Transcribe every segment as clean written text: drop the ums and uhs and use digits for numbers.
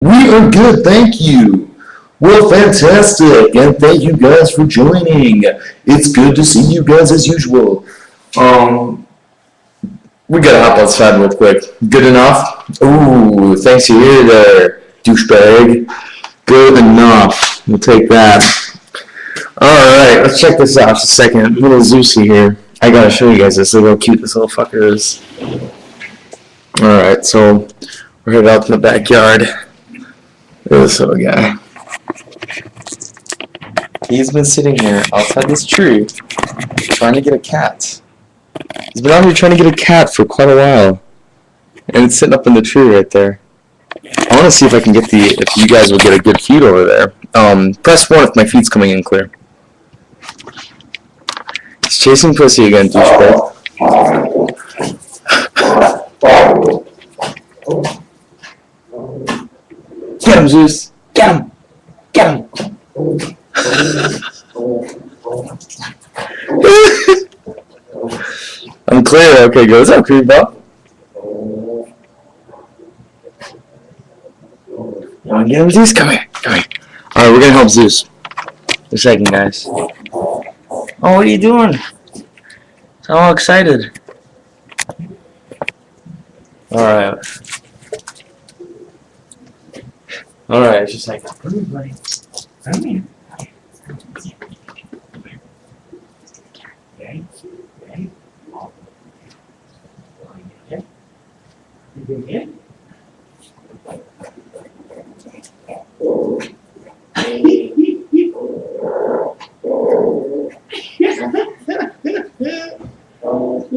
We are good, thank you. Well, fantastic, and thank you guys for joining. It's good to see you guys as usual. Um, we gotta hop outside real quick. Good enough? Ooh, thanks to you there, douchebag. Good enough. We'll take that. Alright, let's check this out just a second. Little Zeusy here. I gotta show you guys this. Look how cute this little fucker is. Alright, so we're headed out in the backyard. Look at this little guy. He's been sitting here outside this tree trying to get a cat. He's been out here trying to get a cat for quite a while. And it's sitting up in the tree right there. I want to see if I can get if you guys will get a good feed over there. Press 1 if my feed's coming in clear. He's chasing pussy again, douchebag. Get him, Zeus! Get him! Get him! I'm clear. Okay, go. What's up, Creepball? You want to get him, Zeus? Come here. Come here. Alright, we're going to help Zeus. Just a second, guys. Oh, what are you doing? I'm all excited. Alright. Alright, it's just like, come here, buddy. Come here. Okay? Okay? Okay? You good here? Oh,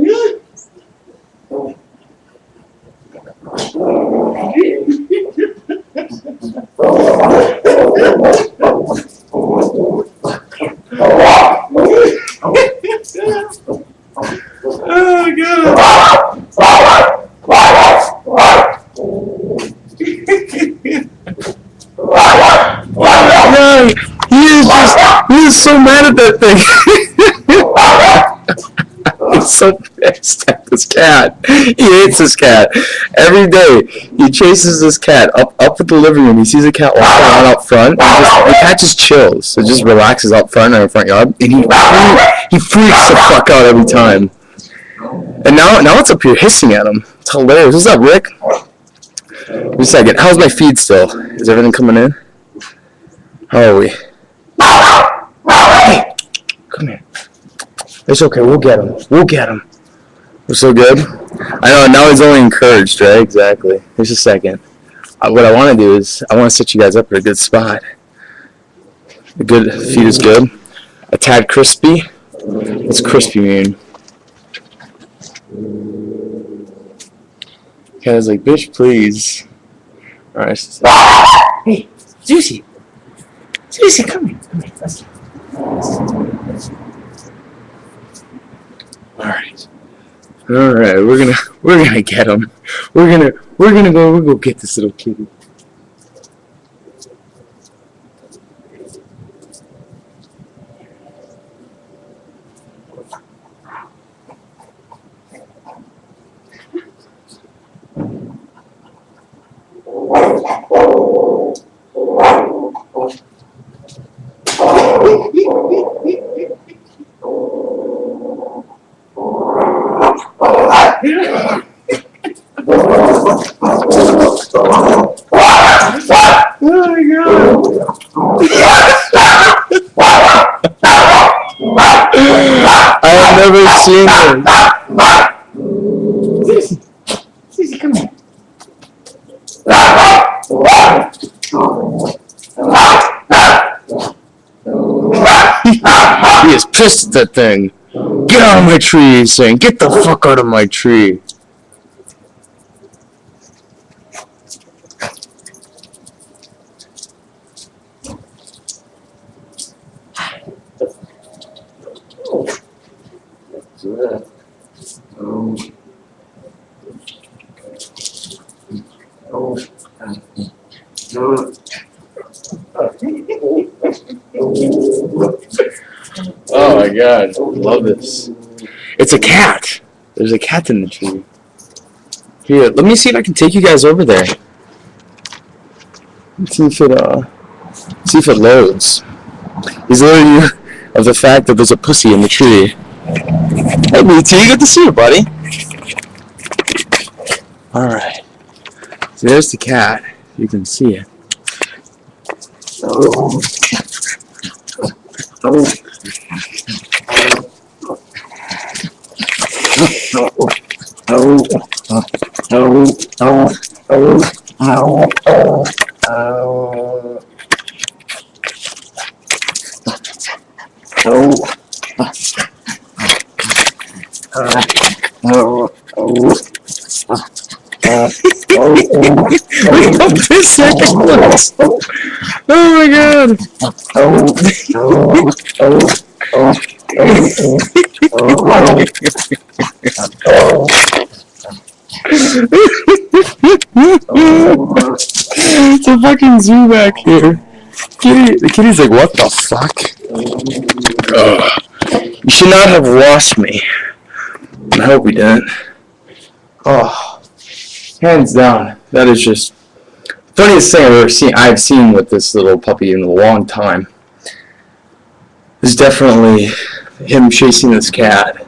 God. No, he is so mad at that thing. He's so pissed at this cat. He hates this cat. Every day, he chases this cat up at the living room. He sees a cat walking around out front. The cat just chills. It just relaxes out front in our front yard. And he freaks the fuck out every time. And now it's up here hissing at him. It's hilarious. What's up, Rick? Wait a second. How's my feed still? Is everything coming in? How are we? Hey, come here. It's okay. We'll get him. We'll get him. We're so good. I know. Now he's only encouraged, right? Exactly. Just a second. What I want to do is I want to set you guys up at a good spot. The good feed is good. A tad crispy. What's crispy mean? Guy's like, bitch, please. All right. Hey, Zeusy. Zeusy, come here. Come here. Let's go. All right. All right. We're gonna get him. We're gonna go get this little kitty. Oh my God. I have never seen this. Zeusy, come here. He is pissed at that thing. Get out of my tree, he's saying. Get the fuck out of my tree. Oh my God, I love this. It's a cat. There's a cat in the tree. Here, let me see if I can take you guys over there. See if it loads. He's alerting you of the fact that there's a pussy in the tree. Hey, BT, good to see you, buddy. Alright. So there's the cat. You can see it. Oh. Look up this second one. Oh my god. It's a fucking zoo back here. The kitty's like, what the fuck? You should not have washed me. I hope we didn't. Oh, hands down, that is just the funniest thing I've seen with this little puppy in a long time. Is definitely him chasing this cat.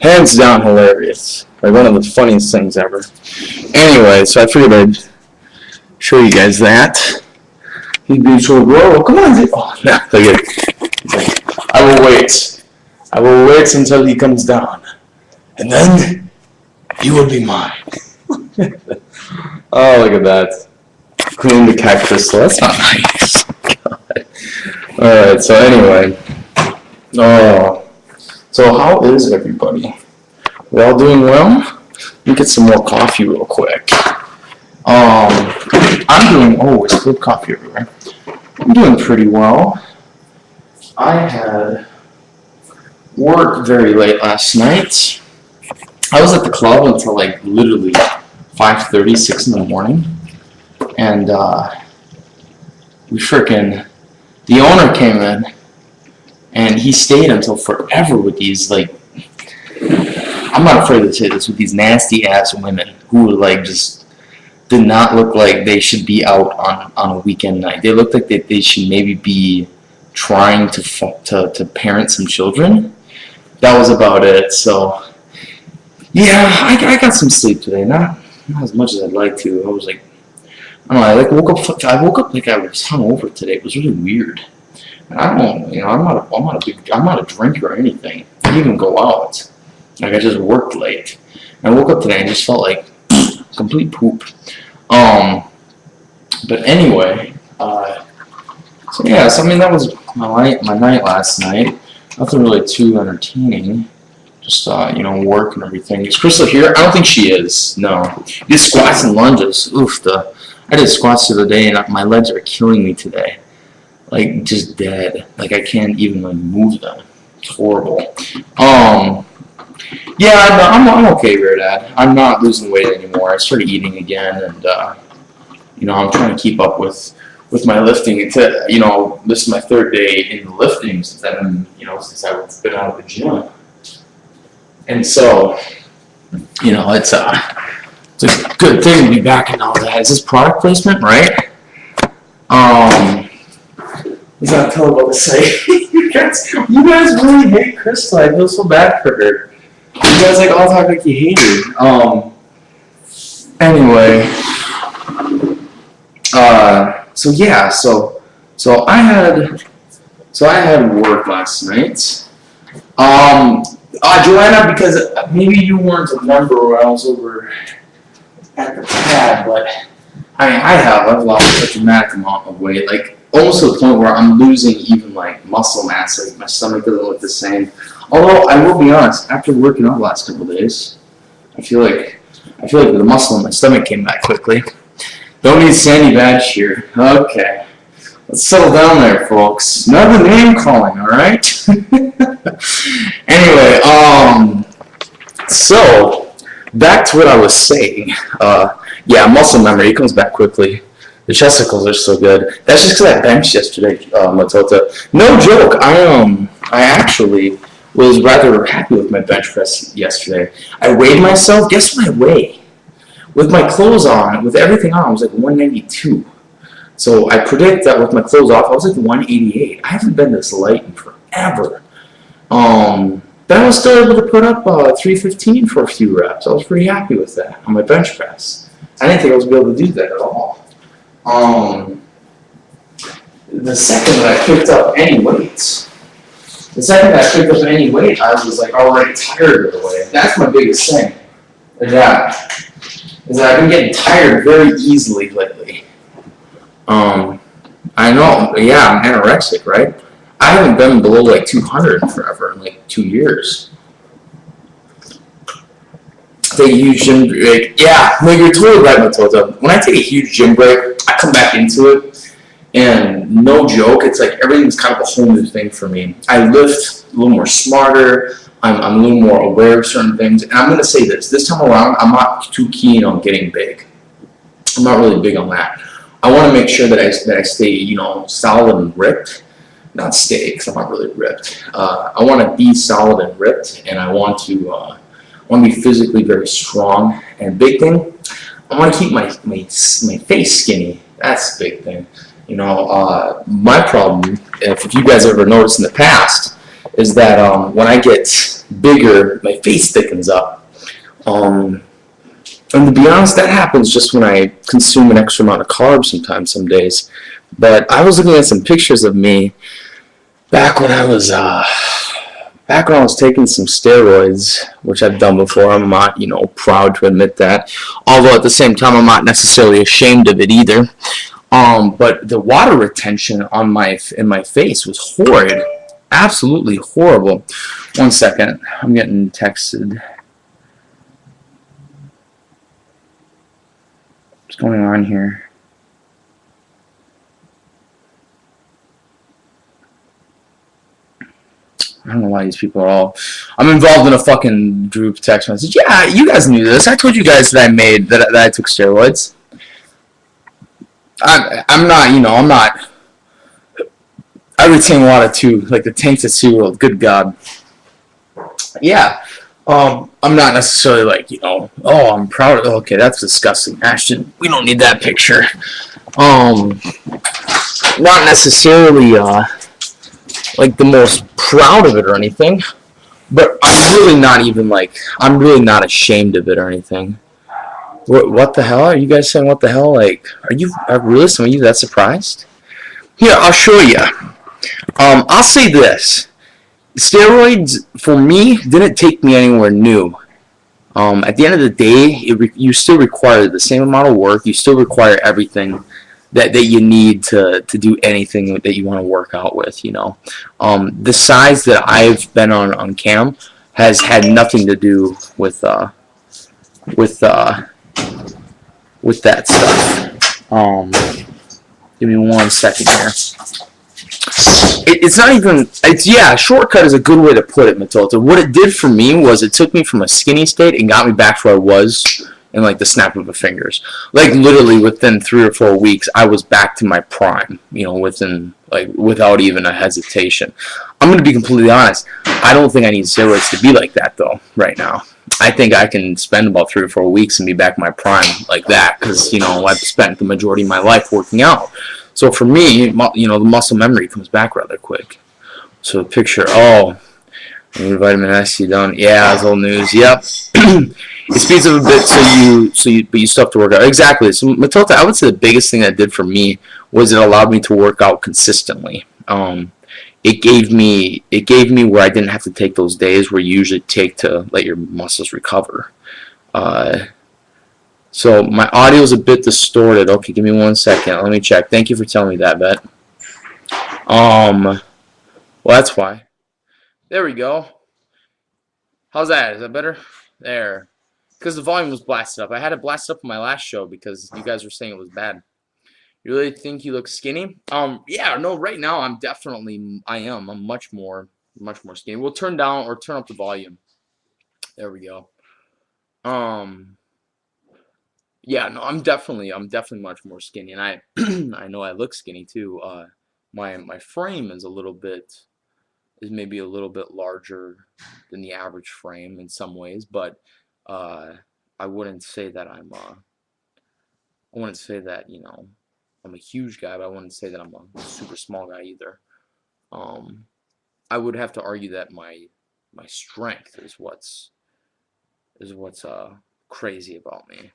Hands down hilarious. Like one of the funniest things ever. Anyway, so I figured I'd show you guys that. He'd be so, whoa, come on, oh, no, look at it. I will wait. I will wait until he comes down. And then he will be mine. Oh, look at that. Cleaning the cat crystal. That's not nice. God. Alright, so anyway. Oh. So how is everybody? We all doing well? Let me get some more coffee real quick. I'm doing, oh, it's good coffee everywhere. I'm doing pretty well. I had work very late last night. I was at the club until like literally 5:30, 6 in the morning. And the owner came in and he stayed until forever with these, like, I'm not afraid to say this, with these nasty ass women who were like just did not look like they should be out on a weekend night. They looked like they should maybe be trying to parent some children. That was about it. So yeah, I got some sleep today. Not as much as I'd like to. I was like, I don't know. I woke up like I was hungover today. It was really weird. And I don't, I'm not a drinker or anything. I didn't even go out. Like I just worked late. And I woke up today and just felt like complete poop. But anyway, so yeah. So I mean, that was my night last night. Nothing really too entertaining. Just, work and everything. Is Crystal here? I don't think she is. No. These squats and lunges. Oof, I did squats the other day and my legs are killing me today. Like, just dead. Like, I can't even, like, move them. It's horrible. Yeah, I'm okay, Rear Dad. I'm not losing weight anymore. I started eating again and, I'm trying to keep up with my lifting. This is my third day in the lifting since I've been out of the gym. And so, it's a good thing to be back and all that. Is this product placement, right? What's that tell about to say? you guys really hate Crystal. I feel so bad for her. You guys all talk like you hate her. Anyway. So I had work last night. Joanna, because maybe you weren't a member when I was over at the pad, but I've lost such a dramatic amount of weight, like almost to the point where I'm losing even like muscle mass. Like my stomach doesn't look the same. Although I will be honest, after working out the last couple of days, I feel like the muscle in my stomach came back quickly. Don't need Sandy Badge here. Okay. Let's settle down there, folks. None of the name calling, alright? Anyway, so, back to what I was saying. Yeah, muscle memory comes back quickly. The chesticles are so good. That's just because I benched yesterday, Matota. No joke, I actually was rather happy with my bench press yesterday. I weighed myself. Guess what I weighed? With my clothes on, with everything on, I was like 192. So I predict that with my clothes off, I was like 188. I haven't been this light in forever. But I was still able to put up 315 for a few reps. I was pretty happy with that on my bench press. I didn't think I was going to be able to do that at all. The second that I picked up any weights, I was like already tired of the weight. That's my biggest thing. Is that I've been getting tired very easily lately. I know, yeah, I'm anorexic, right? I haven't been below like 200 in forever, in like 2 years. Take a huge gym break. Yeah, no, you're totally right, Matilda. When I take a huge gym break, I come back into it, and no joke, it's like everything's kind of a whole new thing for me. I lift a little more smarter. I'm a little more aware of certain things. And I'm going to say this time around, I'm not too keen on getting big. I'm not really big on that. I want to make sure that I stay, solid and ripped. Not stay, because I'm not really ripped. I want to be solid and ripped, and I want to be physically very strong. And big thing, I want to keep my face skinny. That's the big thing. My problem, if you guys ever noticed in the past, is that when I get bigger, my face thickens up. And to be honest, that happens just when I consume an extra amount of carbs sometimes, some days. But I was looking at some pictures of me back when I was taking some steroids, which I've done before. I'm not, proud to admit that. Although at the same time, I'm not necessarily ashamed of it either. But the water retention in my face was horrid. Absolutely horrible. One second. I'm getting texted. What's going on here? I don't know why these people are all... I'm involved in a fucking group text message. Yeah, you guys knew this. I told you guys that I took steroids. I'm not, I'm not... I retain water too, like the tanks at SeaWorld. Good God. Yeah. I'm not necessarily like, oh, I'm proud. Okay, that's disgusting. Ashton, we don't need that picture. Not necessarily, like the most proud of it or anything, but I'm really not ashamed of it or anything. What the hell? Are you guys saying what the hell? Like, are really some of you that surprised? Here, I'll show you. I'll say this. Steroids, for me, didn't take me anywhere new. At the end of the day, you still require the same amount of work. You still require everything that you need to do anything that you want to work out with, The size that I've been on cam has had nothing to do with that stuff. Give me 1 second here. It's not even, shortcut is a good way to put it, Matilda. What it did for me was it took me from a skinny state and got me back to where I was in like the snap of a fingers. Like literally within 3 or 4 weeks, I was back to my prime, without even a hesitation. I'm going to be completely honest. I don't think I need steroids to be like that though, right now. I think I can spend about 3 or 4 weeks and be back in my prime like that because, I've spent the majority of my life working out. So for me, the muscle memory comes back rather quick. So picture, vitamin S, you done? Yeah, that's old news. Yep. It speeds up a bit, but you still have to work out. Exactly. So Matilda, I would say the biggest thing that it did for me was it allowed me to work out consistently. It gave me where I didn't have to take those days where you usually take to let your muscles recover. So my audio is a bit distorted. Okay, give me 1 second. Let me check. Thank you for telling me that, Bet. Well, that's why. There we go. How's that? Is that better? There. Because the volume was blasted up. I had it blasted up on my last show because you guys were saying it was bad. You really think you look skinny? Yeah, no, right now I am. I'm much more skinny. We'll turn up the volume. There we go. Yeah, no, I'm definitely much more skinny, and I I know I look skinny too. My frame is maybe a little bit larger than the average frame in some ways, but I wouldn't say that I'm a huge guy, but I wouldn't say that I'm a super small guy either. I would have to argue that my strength is what's crazy about me,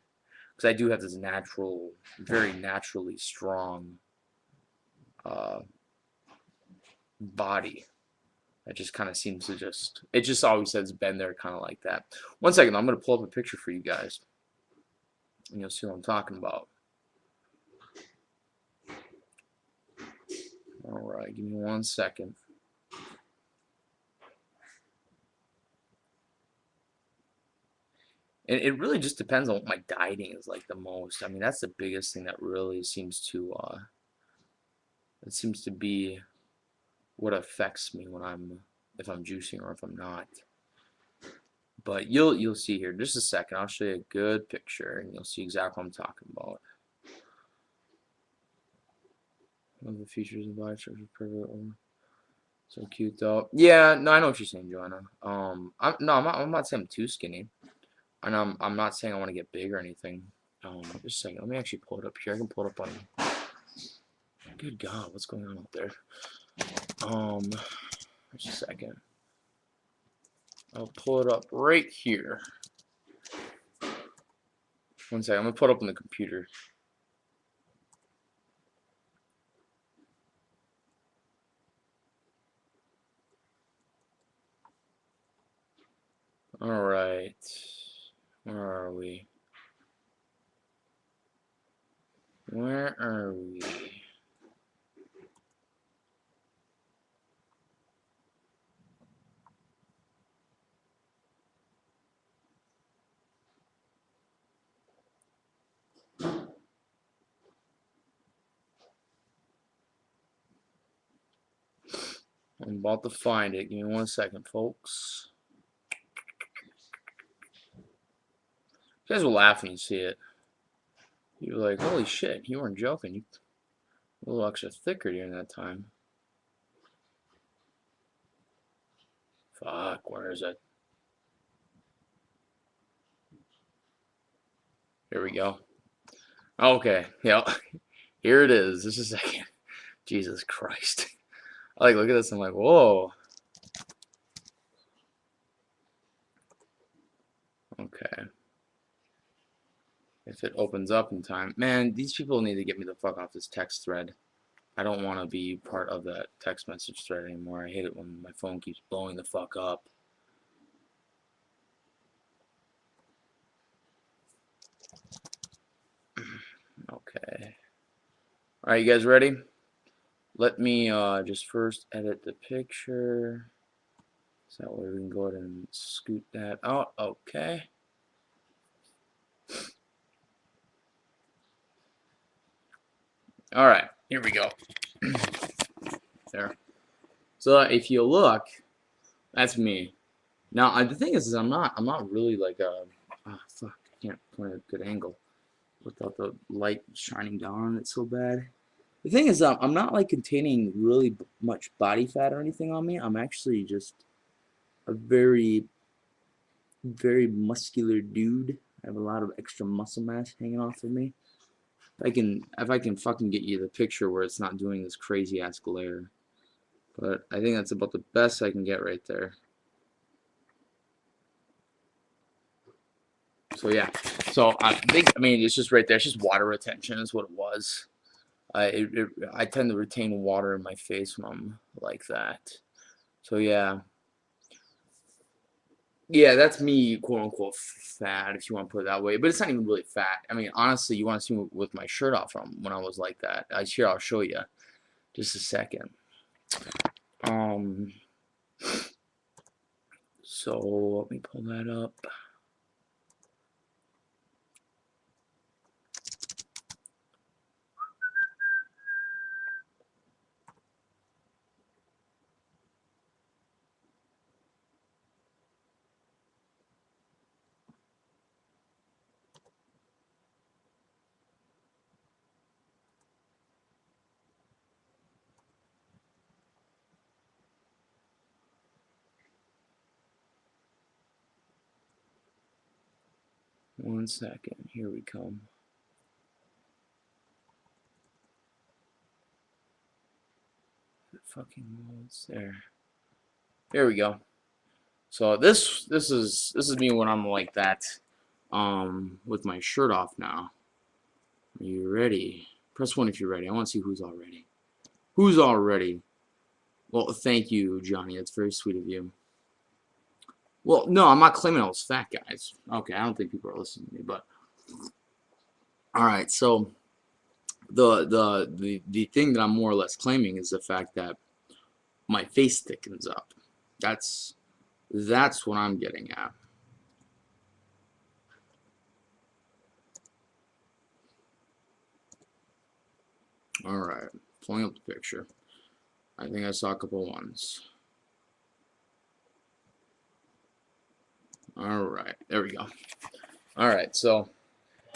because I do have this natural, very naturally strong uh, body that just kind of seems to it just always has been there, kind of like that. One second, I'm gonna pull up a picture for you guys, and you'll see what I'm talking about. All right, give me 1 second. And it really just depends on what my dieting is like the most. I mean, that's the biggest thing that really seems to it seems to be what affects me when if I'm juicing or if I'm not. But you'll see here in just a second. I'll show you a good picture and you'll see exactly what I'm talking about. One of the features of body structure perfect. So cute though. Yeah, no, I know what you're saying, Joanna. I'm not saying I'm too skinny. And I'm not saying I want to get big or anything. Just a second. Let me actually pull it up here. I can pull it up on. Good God, what's going on up there? Just a second. I'll pull it up right here. 1 second. I'm gonna put it up on the computer. All right. Where are we? Where are we? I'm about to find it. Give me 1 second, folks. You guys will laugh when you see it. You're like, holy shit, you weren't joking. You were a little extra thicker during that time. Fuck, where is it? Here we go. Okay, yeah. Here it is. Just a second. Jesus Christ. I look at this, I'm like, whoa. Okay. If it opens up in time. Man, these people need to get me the fuck off this text thread. I don't want to be part of that text message thread anymore. I hate it when my phone keeps blowing the fuck up. Okay. Alright, you guys ready? Let me just first edit the picture. So that way we can go ahead and scoot that out. Okay. Alright, here we go. There. So if you look, that's me. Now the thing is I'm not really like a fuck, I can't point at a good angle without the light shining down on it so bad. The thing is I'm not like containing really much body fat or anything on me. I'm actually just a very muscular dude. I have a lot of extra muscle mass hanging off of me. If I can fucking get you the picture where it's not doing this crazy ass glare. But I think that's about the best I can get right there. So yeah. So I think, I mean, it's just right there. It's just water retention is what it was. I tend to retain water in my face when I'm like that. So yeah. Yeah, that's me, quote unquote, fat, if you want to put it that way. But it's not even really fat. I mean, honestly, you want to see me with my shirt off from when I was like that. Here, I'll show you. Just a second. So let me pull that up. One second. Here we come. fucking modes there. There we go. So this is me when I'm like that, with my shirt off now. Are you ready? Press 1 if you're ready. I want to see who's all ready. Who's all ready? Well, thank you, Johnny. That's very sweet of you. Well, no, I'm not claiming I was fat, guys. Okay, I don't think people are listening to me, but all right. So the thing that I'm more or less claiming is the fact that my face thickens up. That's what I'm getting at. All right, pulling up the picture. I think I saw a couple ones. All right, there we go. All right, so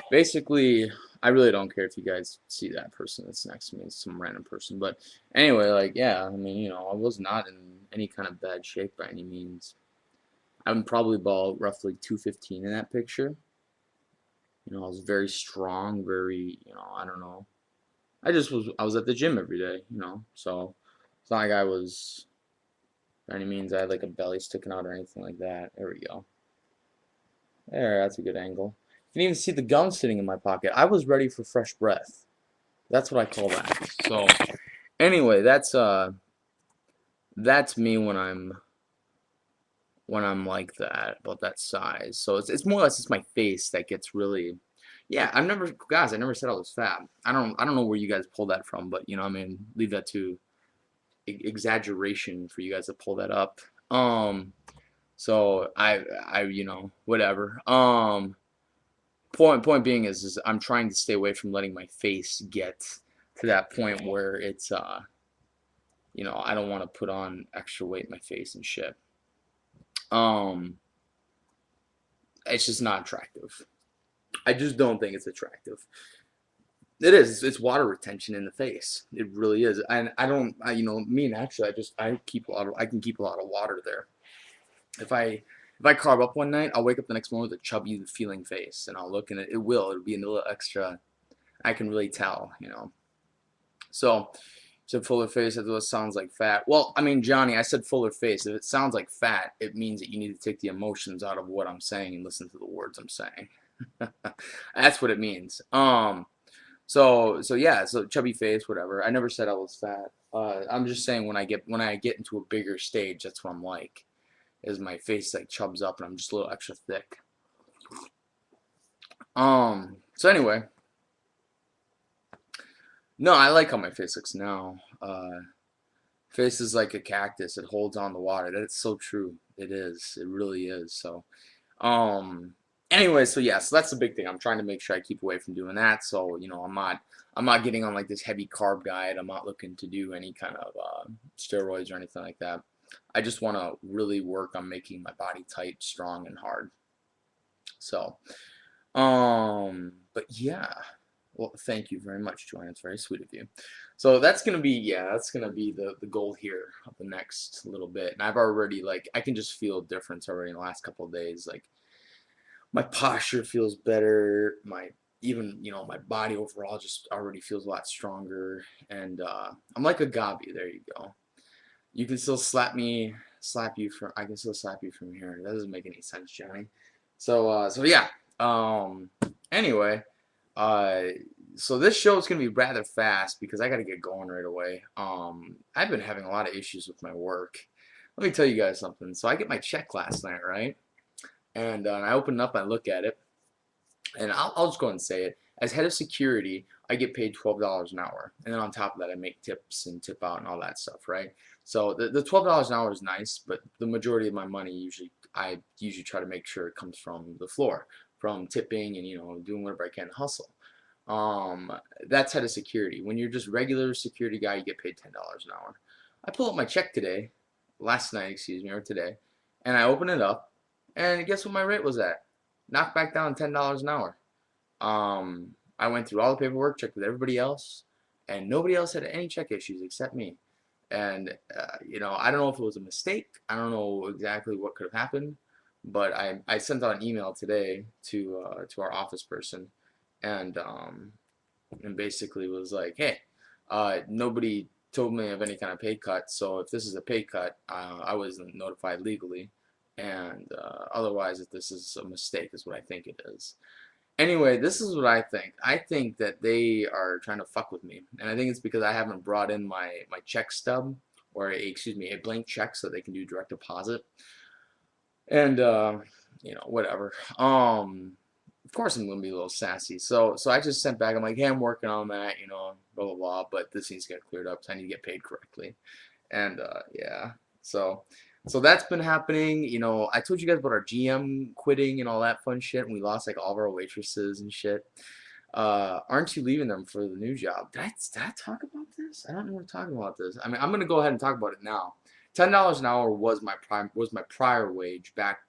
basically, I really don't care if you guys see that person that's next to me. It's some random person. But anyway, like, yeah, I mean, you know, I was not in any kind of bad shape by any means. I'm probably about roughly 215 in that picture. You know, I was very strong, very, you know, I don't know. I was at the gym every day, you know, so it's not like I was, by any means, I had like a belly sticking out or anything like that. There we go. There, that's a good angle. You can even see the gum sitting in my pocket. I was ready for fresh breath. That's what I call that. So, anyway, that's me when I'm like that, about that size. So it's more or less it's my face that gets really, yeah. Guys, I never said I was fat. I don't know where you guys pulled that from, but you know, I mean, leave that to exaggeration for you guys to pull that up. So you know, whatever. Point being is I'm trying to stay away from letting my face get to that point where it's you know, I don't want to put on extra weight in my face and shit. Um, it's just not attractive. I just don't think it's attractive. It is. It's water retention in the face. It really is. And you know, me naturally, I can keep a lot of water there. If I carve up one night, I'll wake up the next morning with a chubby feeling face, and I'll look and it'll be a little extra. I can really tell, you know. So, said fuller face. That sounds like fat. Well, I mean, Johnny, I said fuller face. If it sounds like fat, it means that you need to take the emotions out of what I'm saying and listen to the words I'm saying. That's what it means. So yeah, so chubby face, whatever. I never said I was fat. I'm just saying when I get into a bigger stage, that's what I'm like. Is my face like chubs up and I'm just a little extra thick. So anyway, no, I like how my face looks now. Face is like a cactus; it holds on the water. That's so true. It is. It really is. So, um, anyway, so yeah, so that's the big thing. I'm trying to make sure I keep away from doing that. So, you know, I'm not getting on like this heavy carb diet. I'm not looking to do any kind of steroids or anything like that. I just want to really work on making my body tight, strong, and hard. So, but yeah. Well, thank you very much, Joanne. It's very sweet of you. So that's gonna be, yeah, that's gonna be the goal here of the next little bit. And I've already like I can just feel a difference already in the last couple of days. Like my posture feels better. My even you know my body overall just already feels a lot stronger. And I'm like a Gabi. There you go. You can still slap you from. I can still slap you from here. That doesn't make any sense, Johnny. So yeah. Anyway. Uh, so this show is gonna be rather fast because I gotta get going right away. I've been having a lot of issues with my work. Let me tell you guys something. So I get my check last night, right? And I open it up, I look at it, and I'll just go ahead and say it. As head of security, I get paid $12 an hour, and then on top of that, I make tips and tip out and all that stuff, right? So the $12 an hour is nice, but the majority of my money I usually try to make sure it comes from the floor, from tipping and you know doing whatever I can to hustle. Um, that's head of security. When you're just regular security guy, you get paid $10 an hour. I pull up my check last night, excuse me, or today, and I open it up, and guess what my rate was at? Knocked back down $10 an hour. I went through all the paperwork, checked with everybody else, and nobody else had any check issues except me. And you know, I don't know if it was a mistake. I don't know exactly what could have happened, but I sent out an email today to our office person, and basically was like, hey, nobody told me of any kind of pay cut. So if this is a pay cut, I wasn't notified legally, and otherwise, if this is a mistake, is what I think it is. Anyway, this is what I think. I think that they are trying to fuck with me, and I think it's because I haven't brought in my check stub, or excuse me, a blank check so they can do direct deposit, and whatever. Of course I'm gonna be a little sassy. So I just sent back. I'm like, hey, I'm working on that, blah blah blah. But this needs to get cleared up. So I need to get paid correctly. And yeah, so that's been happening. I told you guys about our GM quitting and all that fun shit, and we lost like all of our waitresses and shit. Aren't you leaving them for the new job? Did I talk about this? I don't remember talking about this. I mean, I'm gonna go ahead and talk about it now. $10 an hour was my prior wage back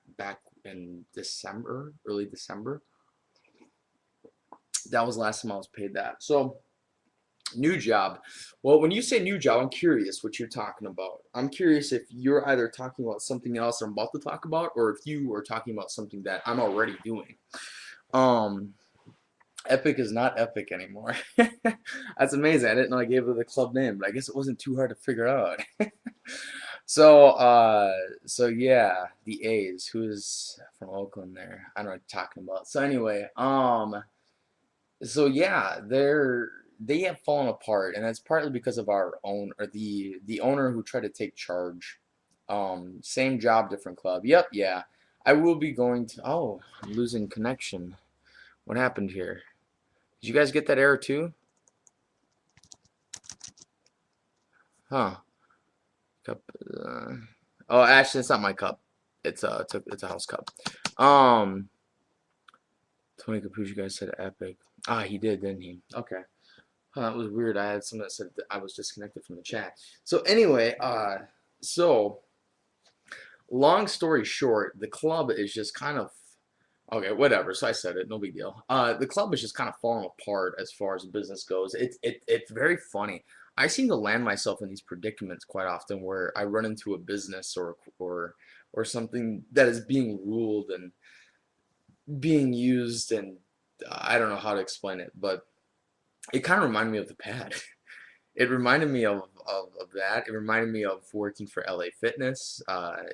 in December, early December. That was the last time I was paid that. So new job. Well, when you say new job, I'm curious what you're talking about. I'm curious if you're either talking about something else I'm about to talk about, or if you are talking about something that I'm already doing. Um, Epic is not Epic anymore. That's amazing. I didn't know I gave it the club name, but I guess it wasn't too hard to figure out. So yeah, the A's. Who's from Oakland there? I don't know what you're talking about. So anyway, so yeah, they have fallen apart, and that's partly because of our own or the owner who tried to take charge. Same job, different club. Yep, yeah. I will be going to. Oh, I'm losing connection. What happened here? Did you guys get that error too? Huh? Cup. Oh, actually, it's not my cup. It's a house cup. Um, Tony Capucci, you guys said epic. Ah, he did, didn't he? Okay. Huh, that was weird. I had someone that said that I was disconnected from the chat. So anyway, so long story short, the club is just kind of okay, whatever. So I said it, no big deal. The club is just kind of falling apart as far as the business goes. It's very funny. I seem to land myself in these predicaments quite often where I run into a business or something that is being ruled and being used, and I don't know how to explain it, but it kind of reminded me of the pad. It reminded me of that. It reminded me of working for LA Fitness.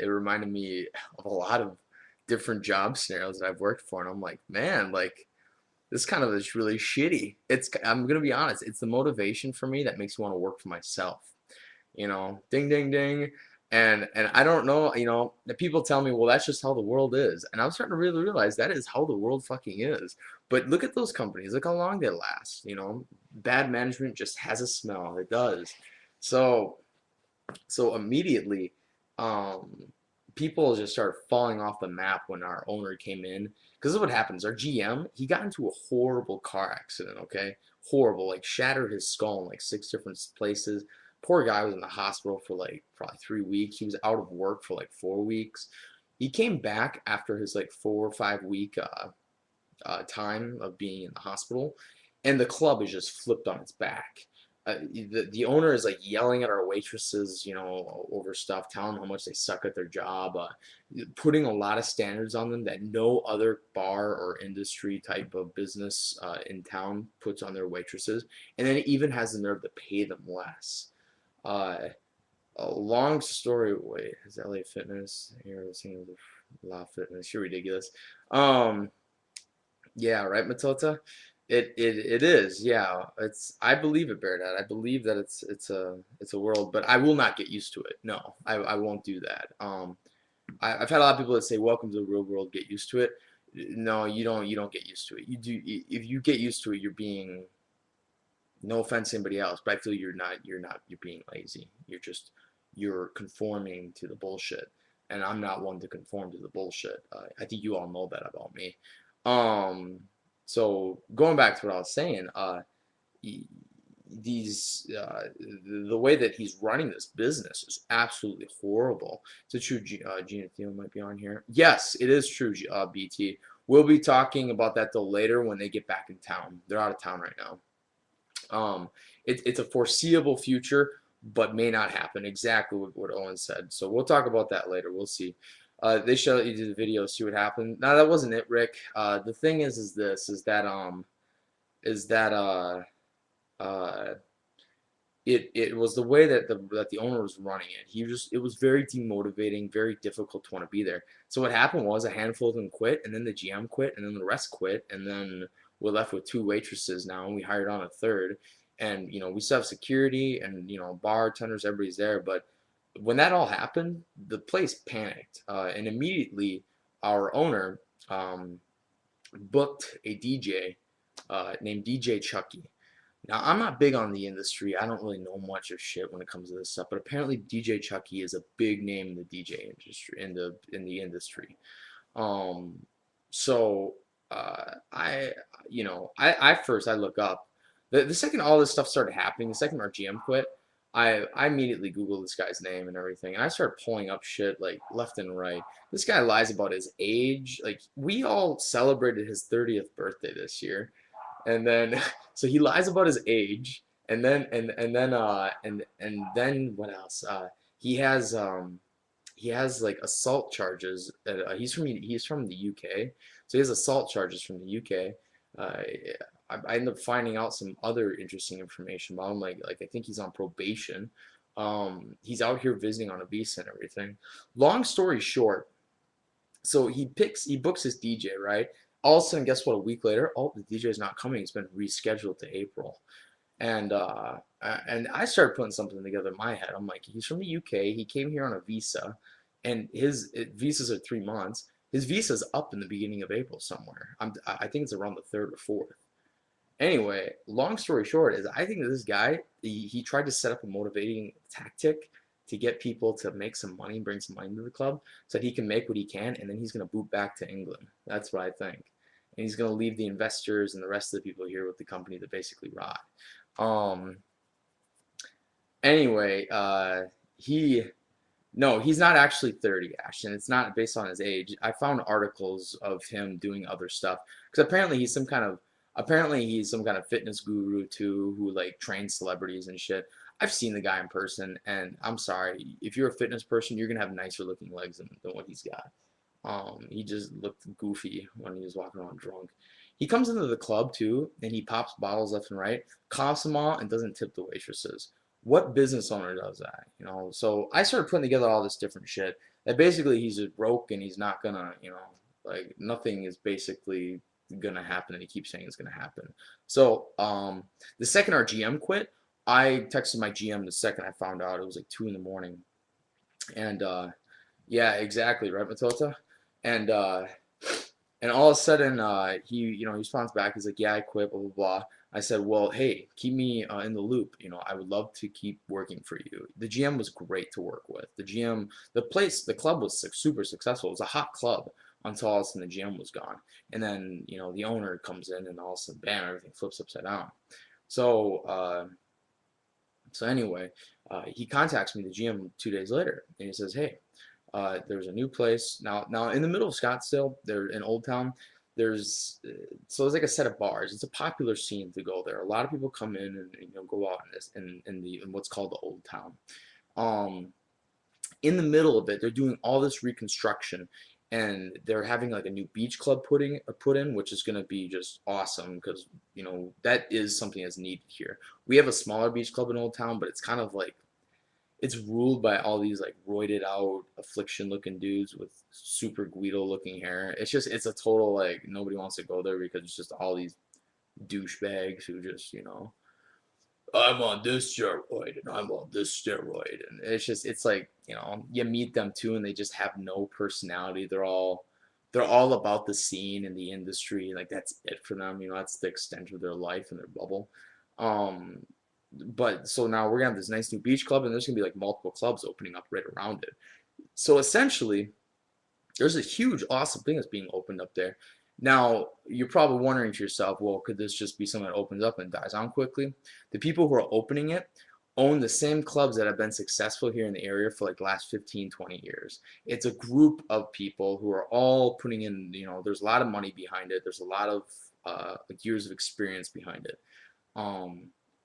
It reminded me of a lot of different job scenarios that I've worked for, and I'm like, man, like this kind of is really shitty. I'm gonna be honest, it's the motivation for me that makes me want to work for myself. Ding ding ding. And I don't know, the people tell me, well, that's just how the world is. And I'm starting to really realize that is how the world fucking is. But look at those companies, look how long they last. Bad management just has a smell. It does. So immediately, um, people just started falling off the map when our owner came in. Because this is what happens. Our GM, he got into a horrible car accident, okay? Horrible, like shattered his skull in like 6 different places. Poor guy was in the hospital for like probably 3 weeks. He was out of work for like 4 weeks. He came back after his like 4 or 5 week time of being in the hospital, and the club is just flipped on its back. The owner is like yelling at our waitresses, over stuff, telling them how much they suck at their job, putting a lot of standards on them that no other bar or industry type of business in town puts on their waitresses, and then it even has the nerve to pay them less. Uh, a long story. Wait, is LA Fitness here? Listening to La Fitness. You're ridiculous. Um, yeah, right, Matota. It is, yeah. I believe it, Bear Dad. I believe that it's a world, but I will not get used to it. No, I won't do that. I've had a lot of people that say, "Welcome to the real world. Get used to it." No, you don't get used to it. You do if you get used to it, you're being no offense to anybody else, but I feel you're being lazy. You're conforming to the bullshit, and I'm not one to conform to the bullshit. I think you all know that about me. Um, so going back to what I was saying, these the way that he's running this business is absolutely horrible. Is it true Gina Theo might be on here? Yes, it is true, BT. We'll be talking about that though later when they get back in town. They're out of town right now. It's a foreseeable future, but may not happen. Exactly what Owen said. So we'll talk about that later. We'll see. They showed you the video, see what happened. No, that wasn't it, Rick. The thing is this, is that uh, it was the way that the owner was running it. It was very demotivating, very difficult to want to be there. So what happened was a handful of them quit, and then the GM quit, and then the rest quit, and then we're left with two waitresses now, and we hired on a third. And we still have security and bartenders, everybody's there. But when that all happened, the place panicked, and immediately our owner booked a DJ named DJ Chucky. Now, I'm not big on the industry. I don't really know much of shit when it comes to this stuff, but apparently DJ Chucky is a big name in the DJ industry, in the industry. Um, so I first I look up the second all this stuff started happening, the second our GM quit, I immediately Googled this guy's name and everything, and I started pulling up shit like left and right. This guy lies about his age. Like we all celebrated his 30th birthday this year, and then so he lies about his age, and then what else? He has like assault charges. He's from the UK, so he has assault charges from the UK. Uh, I ended up finding out some other interesting information about him. Like I think he's on probation. He's out here visiting on a visa and everything. Long story short, so he books his DJ, right? All of a sudden, guess what? A week later, oh, the DJ is not coming. It's been rescheduled to April. And I started putting something together in my head. I'm like, he's from the UK. He came here on a visa, and his visas are 3 months. His visa's up in the beginning of April somewhere. I think it's around the third or fourth. Anyway, long story short is I think that this guy he tried to set up a motivating tactic to get people to make some money, bring some money to the club, so that he can make what he can, and then he's gonna boot back to England. That's what I think, and he's gonna leave the investors and the rest of the people here with the company to basically rot. Um, anyway, he no, he's not actually 30, Ashton. It's not based on his age. I found articles of him doing other stuff because apparently he's some kind of fitness guru too who like trains celebrities and shit. I've seen the guy in person, and I'm sorry, if you're a fitness person, you're gonna have nicer looking legs than what he's got. He just looked goofy when he was walking around drunk. He comes into the club too, and he pops bottles left and right, coughs them all, and doesn't tip the waitresses. What business owner does that? So I started putting together all this different shit. That basically he's just broke and he's not gonna, like nothing is basically gonna happen, and he keeps saying it's gonna happen. So the second our GM quit, I texted my GM the second I found out. It was like 2 in the morning, and yeah, exactly right, Matota, and and all of a sudden, he responds back. He's like, "Yeah, I quit." Blah blah blah. I said, "Well, hey, keep me in the loop. I would love to keep working for you." The GM was great to work with. The club was super successful. It was a hot club until all of a sudden the GM was gone, and then the owner comes in, and all of a sudden, bam, everything flips upside down. So, so anyway, he contacts me, the GM, 2 days later, and he says, "Hey, there's a new place now in the middle of Scottsdale. There in Old Town. There's like a set of bars. It's a popular scene to go there. A lot of people come in and go out in what's called the Old Town. Um, in the middle of it, they're doing all this reconstruction, and they're having like a new beach club put in, which is gonna be just awesome because that is something that's needed here. We have a smaller beach club in Old Town, but it's kind of like it's ruled by all these like roided out affliction looking dudes with super Guido looking hair. It's a total like nobody wants to go there because it's just all these douchebags who just I'm on this steroid and I'm on this steroid, and it's like you meet them too and they just have no personality. They're all about the scene and the industry, like that's it for them. That's the extent of their life and their bubble. Um, but so now we're gonna have this nice new beach club, and there's gonna be like multiple clubs opening up right around it. So essentially, there's a huge, awesome thing that's being opened up there. Now, you're probably wondering to yourself, well, could this just be something that opens up and dies on quickly? The people who are opening it own the same clubs that have been successful here in the area for like the last 15, 20 years. It's a group of people who are all putting in, there's a lot of money behind it. There's a lot of like years of experience behind it.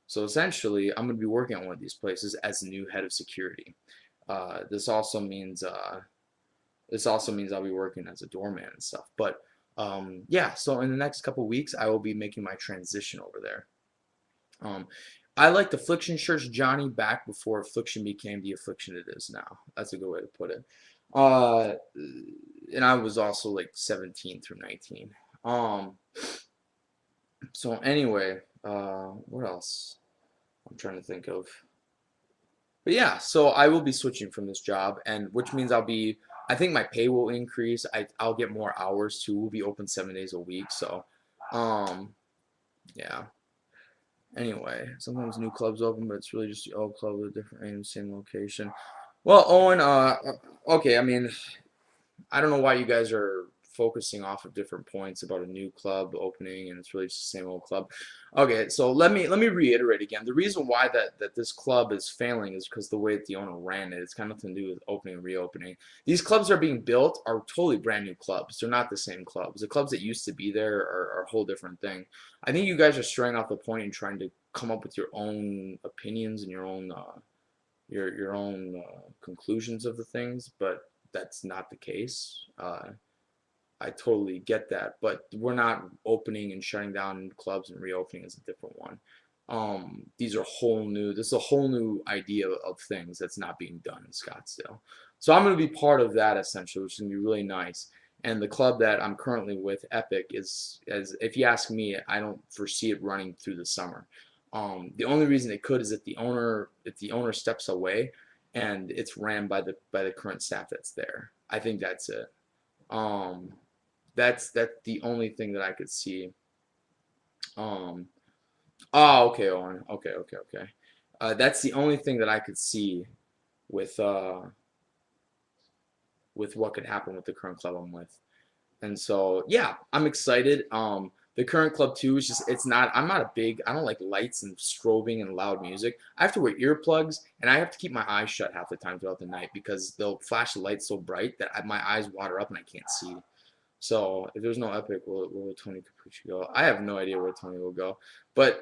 So essentially, I'm going to be working on one of these places as the new head of security. This also means I'll be working as a doorman and stuff. But yeah, so in the next couple weeks, I will be making my transition over there. Um, I liked Affliction Church Johnny back before Affliction became the Affliction it is now. That's a good way to put it. Uh, and I was also like 17 through 19. Um, so anyway, what else? I'm trying to think of. But yeah, so I will be switching from this job, and which means I think my pay will increase. I'll get more hours too. We'll be open 7 days a week. So, um, yeah. Anyway, sometimes new clubs open, but it's really just the old club with a different name, same location. Well, Owen, okay, I mean, I don't know why you guys are focusing off of different points about a new club opening and it's really just the same old club. Okay, so let me reiterate again. The reason why that this club is failing is because the way that the owner ran it. It's got nothing to do with opening and reopening. These clubs are being built are totally brand new clubs. They're not the same clubs. The clubs that used to be there are a whole different thing. I think you guys are straying off the point and trying to come up with your own opinions and your own conclusions of the things, but that's not the case. I totally get that, but we're not opening and shutting down clubs and reopening is a different one. These are whole new. This is a whole new idea of things that's not being done in Scottsdale. So I'm going to be part of that essentially, which is going to be really nice. And the club that I'm currently with, Epic, is as if you ask me, I don't foresee it running through the summer. The only reason it could is if the owner steps away, and it's ran by the current staff that's there. I think that's it. Um, that's the only thing that I could see. Um, oh, okay, Owen. Okay, okay, okay. That's the only thing that I could see with with what could happen with the current club I'm with. And so, yeah, I'm excited. The current club too is just it's not. I'm not a big. I don't like lights and strobing and loud music. I have to wear earplugs and I have to keep my eyes shut half the time throughout the night because they'll flash the lights so bright that my eyes water up and I can't see. So if there's no Epic, where will Tony Capucci go? I have no idea where Tony will go. But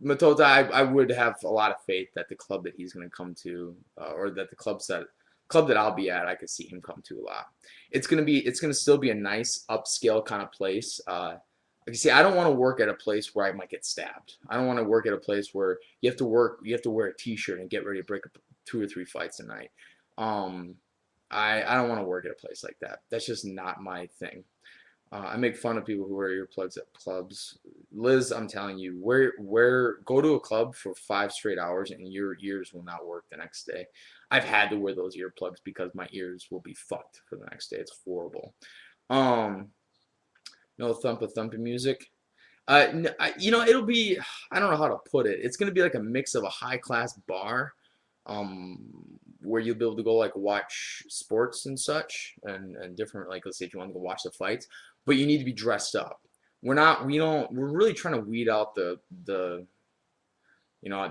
Matota, I would have a lot of faith that the club that he's going to come to, or that the club that I'll be at, I could see him come to a lot. It's gonna still be a nice upscale kind of place. Like you see, I don't want to work at a place where I might get stabbed. I don't want to work at a place where you have to wear a T-shirt and get ready to break up 2 or 3 fights a night. Um, I don't want to work at a place like that. That's just not my thing. I make fun of people who wear earplugs at clubs. Liz, I'm telling you, go to a club for 5 straight hours and your ears will not work the next day. I've had to wear those earplugs because my ears will be fucked for the next day. It's horrible. Um, no thumpy music. It'll be, I don't know how to put it. It's gonna be like a mix of a high class bar, um, where you'll be able to go like watch sports and such, and different like let's say if you want to go watch the fights, but you need to be dressed up. We're really trying to weed out the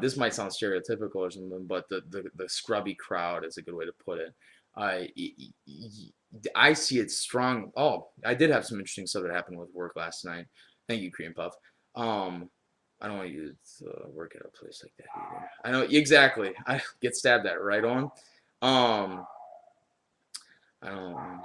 this might sound stereotypical or something, but the scrubby crowd is a good way to put it. I I see it strong. Oh, I did have some interesting stuff that happened with work last night. Thank you, Cream Puff. Um, I don't want you to work at a place like that either. I know exactly. I get stabbed at right on. Um, I don't.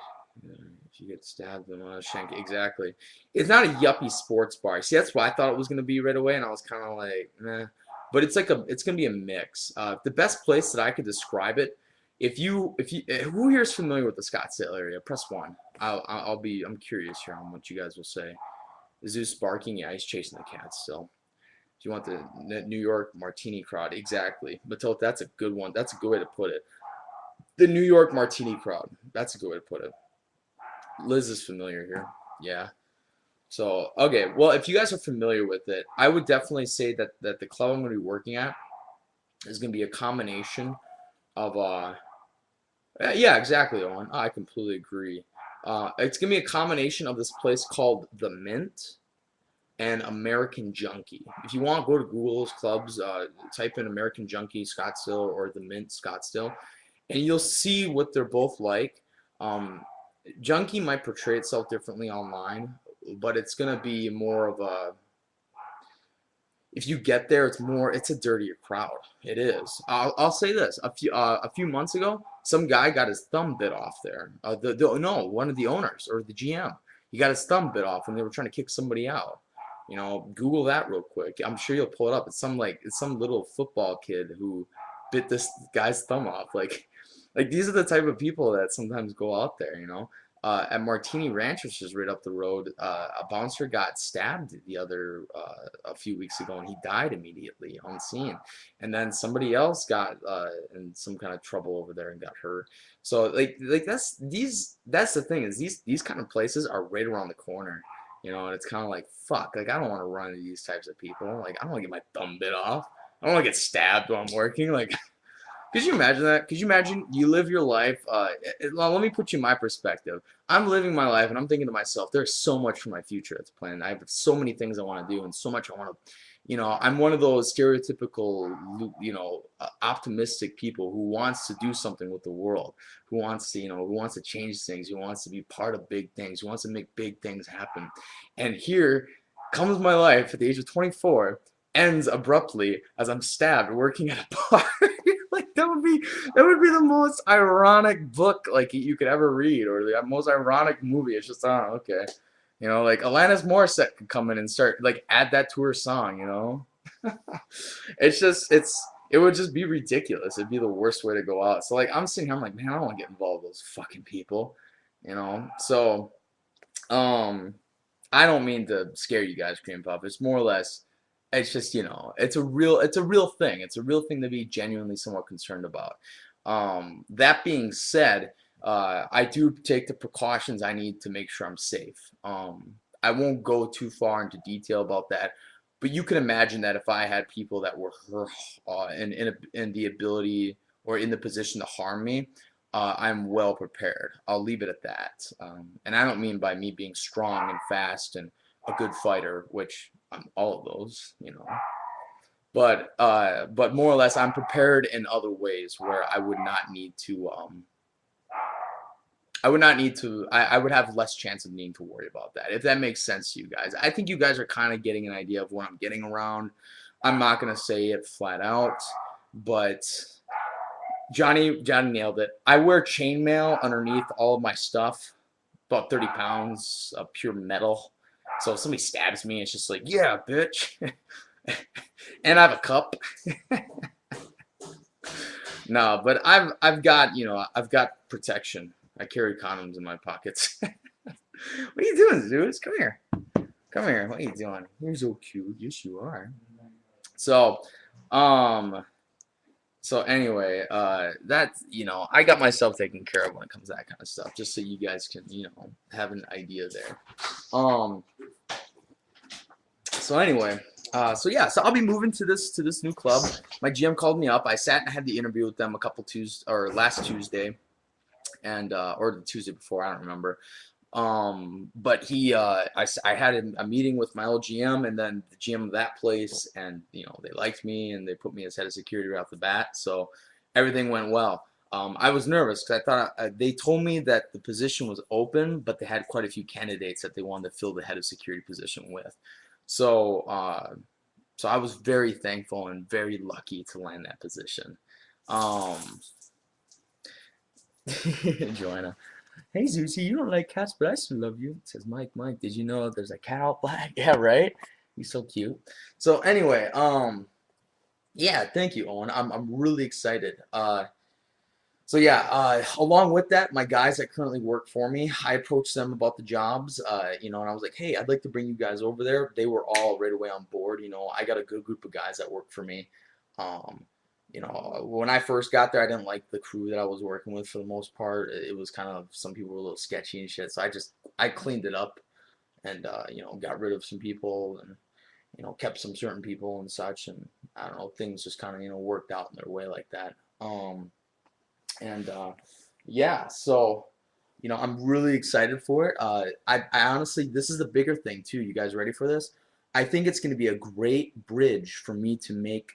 If you get stabbed, then shank exactly. It's not a yuppie sports bar. See, that's what I thought it was gonna be right away, and I was kind of like, nah. But it's gonna be a mix. The best place that I could describe it, if you who here is familiar with the Scottsdale area, press one. I'm curious here on what you guys will say. The Zeus barking, yeah, he's chasing the cats still. Do you want the New York Martini crowd? Exactly. Matilda, that's a good one. That's a good way to put it. The New York Martini crowd. That's a good way to put it. Liz is familiar here. Yeah. So, okay. Well, if you guys are familiar with it, I would definitely say that the club I'm going to be working at is going to be a combination of yeah, exactly, Owen. I completely agree. It's going to be a combination of this place called The Mint and American Junkie. If you want, go to Google's clubs, type in American Junkie Scottsdale or The Mint Scottsdale, and you'll see what they're both like. Junkie might portray itself differently online, but it's gonna be more of a. If you get there, it's a dirtier crowd. It is. I'll say this: a few months ago, some guy got his thumb bit off there. No, one of the owners or the GM, he got his thumb bit off when they were trying to kick somebody out. You know, Google that real quick. I'm sure you'll pull it up. It's some little football kid who bit this guy's thumb off. Like these are the type of people that sometimes go out there, you know. At Martini Ranch, which is right up the road, a bouncer got stabbed a few weeks ago, and he died immediately on scene. And then somebody else got in some kind of trouble over there and got hurt. So like that's the thing is these kind of places are right around the corner. You know, and it's kind of like, fuck, like, I don't want to run into these types of people. Like, I don't want to get my thumb bit off. I don't want to get stabbed while I'm working. Like, could you imagine that? Could you imagine you live your life? Well, let me put you in my perspective. I'm living my life, and I'm thinking to myself, there's so much for my future that's planned. I have so many things I want to do, and so much I want to, you know, I'm one of those stereotypical, you know, optimistic people who wants to do something with the world, who wants to, you know, who wants to change things, who wants to be part of big things, who wants to make big things happen. And here comes my life at the age of 24, ends abruptly as I'm stabbed working at a bar. Like that would be the most ironic book like you could ever read, or the most ironic movie. It's just, oh, okay. You know, like Alanis Morissette could come in and start like add that to her song, you know? It would just be ridiculous. It'd be the worst way to go out. So like I'm sitting here, I'm like, man, I don't want to get involved with those fucking people. You know? So I don't mean to scare you guys, Cream Puff. It's more or less, it's just, you know, it's a real thing. It's a real thing to be genuinely somewhat concerned about. That being said, I do take the precautions I need to make sure I'm safe. I won't go too far into detail about that, but you can imagine that if I had people that were in the ability or in the position to harm me, I'm well prepared. I'll leave it at that. And I don't mean by me being strong and fast and a good fighter, which I'm all of those, you know. But more or less, I'm prepared in other ways where I would not need to. I would have less chance of needing to worry about that, if that makes sense to you guys. I think you guys are kind of getting an idea of what I'm getting around. I'm not gonna say it flat out, but Johnny nailed it. I wear chainmail underneath all of my stuff, about 30 pounds of pure metal. So if somebody stabs me, it's just like, yeah, bitch. And I have a cup. No, but I've got, you know, I've got protection. I carry condoms in my pockets. What are you doing, Zeus? Come here. Come here. What are you doing? You're so cute. Yes, you are. So, so anyway, that's, you know, I got myself taken care of when it comes to that kind of stuff, just so you guys can, you know, have an idea there. So anyway, so yeah, so I'll be moving to this new club. My GM called me up. I sat and had the interview with them last Tuesday, and or the Tuesday before, I don't remember. But I had a meeting with my old GM and then the GM of that place, and you know, they liked me and they put me as head of security right off the bat, so everything went well. I was nervous because I thought they told me that the position was open, but they had quite a few candidates that they wanted to fill the head of security position with. So, so I was very thankful and very lucky to land that position. Joanna. Hey, Zuzi, you don't like cats, but I still love you. Says Mike. Mike, did you know there's a cat out black? Yeah, right? He's so cute. So anyway, yeah, thank you, Owen. I'm really excited. So yeah, along with that, my guys that currently work for me, I approached them about the jobs, you know, and I was like, hey, I'd like to bring you guys over there. They were all right away on board. You know, I got a good group of guys that work for me. You know, when I first got there, I didn't like the crew that I was working with for the most part. It was kind of, some people were a little sketchy and shit. So I cleaned it up and, you know, got rid of some people and, you know, kept some certain people and such. And I don't know, things just kind of, you know, worked out in their way like that. Yeah, so, you know, I'm really excited for it. I honestly, this is the bigger thing too. You guys ready for this? I think it's going to be a great bridge for me to make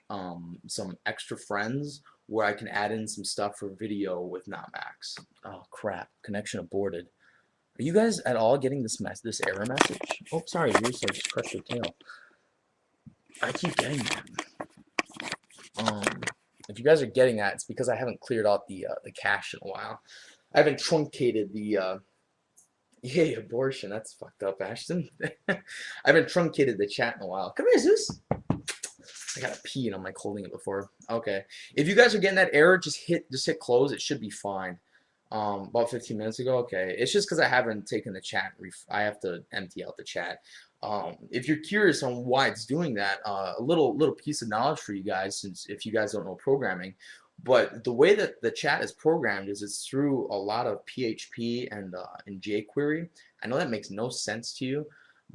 some extra friends where I can add in some stuff for video with Notmax. Oh crap, connection aborted. Are you guys at all getting this error message? Oh, sorry, you just crushed your tail. I keep getting that. If you guys are getting that, it's because I haven't cleared out the cache in a while. I haven't truncated the Yay, abortion. That's fucked up, Ashton. I haven't truncated the chat in a while. Come here, Zeus. I gotta pee and I'm like holding it before. Okay. If you guys are getting that error, just hit close. It should be fine. About 15 minutes ago. Okay. It's just because I haven't taken the chat. I have to empty out the chat. If you're curious on why it's doing that, a little piece of knowledge for you guys, since if you guys don't know programming, but the way that the chat is programmed is it's through a lot of PHP and jQuery. I know that makes no sense to you,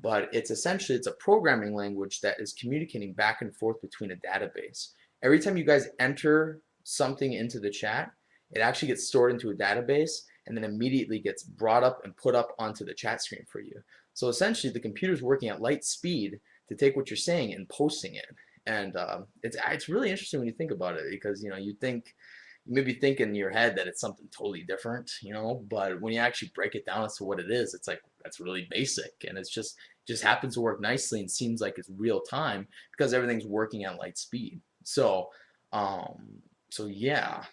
but it's a programming language that is communicating back and forth between a database. Every time you guys enter something into the chat, it actually gets stored into a database and then immediately gets brought up and put up onto the chat screen for you. So essentially, the computer's working at light speed to take what you're saying and posting it. And it's really interesting when you think about it, because you may be thinking in your head that it's something totally different, but when you actually break it down as to what it is, it's like that's really basic, and it's just happens to work nicely and seems like it's real time because everything's working at light speed. So yeah,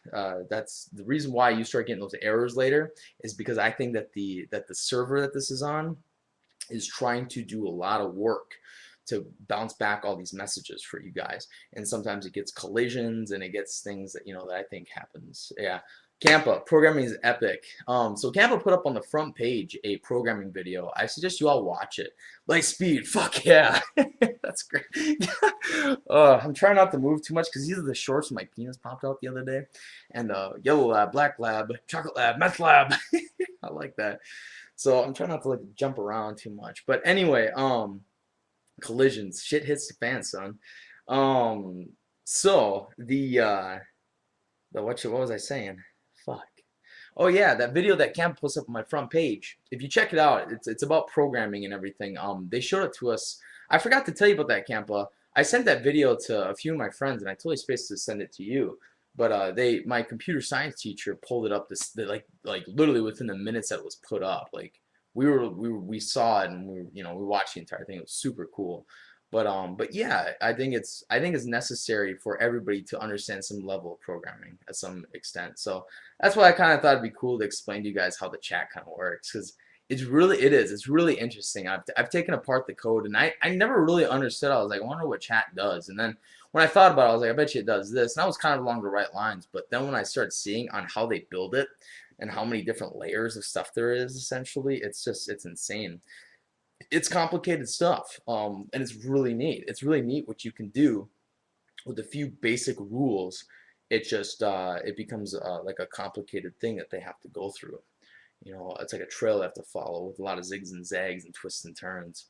that's the reason why you start getting those errors later, is because I think that the server that this is on is trying to do a lot of work to bounce back all these messages for you guys, and sometimes it gets collisions and it gets things that that I think happens. Yeah. Campa, programming is epic. So Campa put up on the front page a programming video. I suggest you all watch it. Light speed, fuck yeah. That's great. I'm trying not to move too much because these are the shorts my penis popped out the other day. And yellow lab, black lab, chocolate lab, meth lab. I like that. So I'm trying not to like jump around too much. But anyway, collisions, shit hits the fan, son. So what was I saying? Fuck. Oh yeah, that video that Camp puts up on my front page. If you check it out, it's about programming and everything. They showed it to us. I forgot to tell you about that, Campa. I sent that video to a few of my friends, and I totally spaced to send it to you. But my computer science teacher pulled it up like literally within the minutes that it was put up. Like we saw it, and we watched the entire thing. It was super cool. But yeah, I think it's necessary for everybody to understand some level of programming at some extent. So that's why I kind of thought it'd be cool to explain to you guys how the chat kind of works, because it's really interesting. I've taken apart the code, and I never really understood. I was like, I wonder what chat does. And then when I thought about it, I was like, I bet you it does this. And I was kind of along the right lines. But then when I started seeing on how they build it and how many different layers of stuff there is, essentially, it's insane. It's complicated stuff, and it's really neat. It's really neat what you can do with a few basic rules. It becomes like a complicated thing that they have to go through. It's like a trail they have to follow with a lot of zigs and zags and twists and turns.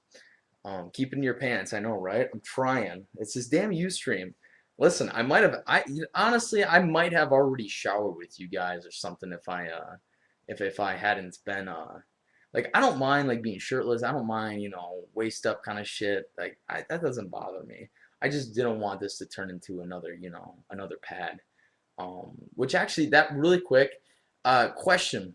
Keep it in your pants, I know, right? I'm trying. It's this damn Ustream. Listen, honestly, I might have already showered with you guys or something if I hadn't been like, I don't mind like being shirtless. I don't mind, waist up kind of shit. Like that doesn't bother me. I just didn't want this to turn into another pad. Which actually, that really quick question.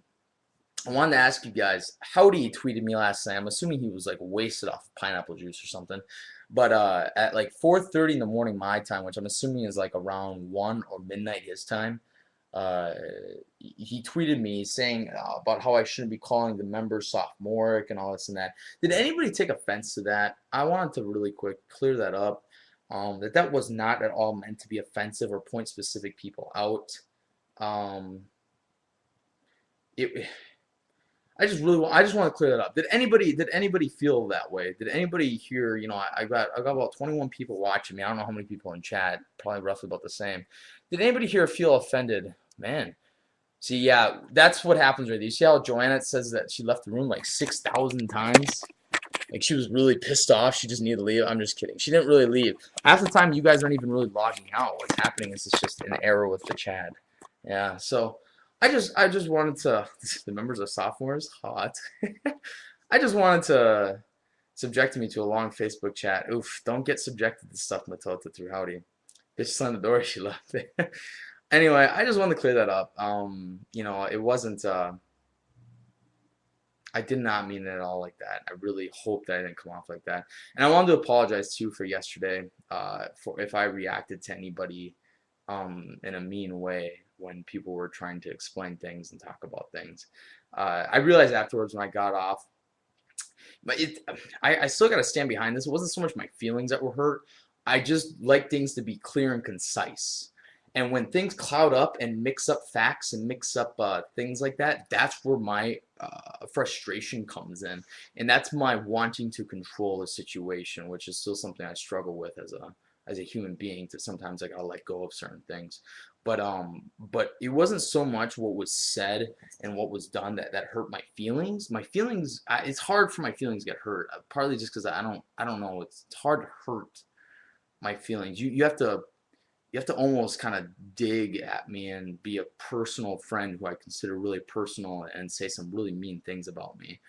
I wanted to ask you guys. Howdy tweeted me last night. I'm assuming he was like wasted off of pineapple juice or something. But at like 4:30 in the morning my time, which I'm assuming is like around 1 or midnight his time, uh, he tweeted me saying about how I shouldn't be calling the members sophomoric and all this and that. Did anybody take offense to that? I wanted to really quick clear that up. That was not at all meant to be offensive or point specific people out. Um, it, I just want to clear that up. Did anybody feel that way? Did anybody hear? I got about 21 people watching me. I don't know how many people in chat. Probably roughly about the same. Did anybody here feel offended? Man, see, yeah, that's what happens right there. You see how Joanna says that she left the room like 6,000 times? Like she was really pissed off. She just needed to leave. I'm just kidding. She didn't really leave. Half the time, you guys aren't even really logging out. What's happening is it's just an error with the chat. Yeah. So I just wanted to. The members of sophomores hot. I just wanted to subject me to a long Facebook chat. Oof! Don't get subjected to stuff, Matilda through Howdy. Bitch slammed the door. She left. Anyway, I just wanted to clear that up. It wasn't. I did not mean it at all like that. I really hope that I didn't come off like that. And I wanted to apologize too for yesterday, for if I reacted to anybody in a mean way when people were trying to explain things and talk about things. I realized afterwards when I got off, but I still got to stand behind this. It wasn't so much my feelings that were hurt. I just like things to be clear and concise. And when things cloud up and mix up facts and mix up things like that, that's where my frustration comes in, and that's my wanting to control a situation, which is still something I struggle with as a human being. To sometimes I gotta let go of certain things, but it wasn't so much what was said and what was done that hurt my feelings. My feelings, it's hard for my feelings to get hurt, partly just because I don't know. It's hard to hurt my feelings. You have to almost kind of dig at me and be a personal friend who I consider really personal and say some really mean things about me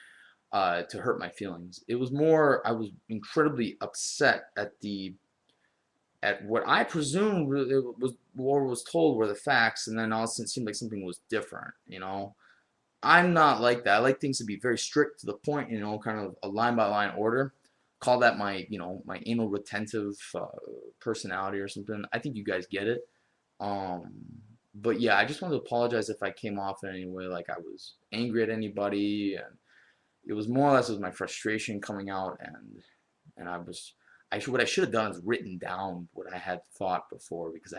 to hurt my feelings. It was more I was incredibly upset at what I presumed was or was told were the facts, and then all of a sudden it seemed like something was different. I'm not like that. I like things to be very strict to the point, kind of a line by line order. Call that my, my anal retentive personality or something. I think you guys get it. Um, but yeah, I just wanted to apologize if I came off in any way like I was angry at anybody, and it was more or less it was my frustration coming out, and what I should have done is written down what I had thought before, because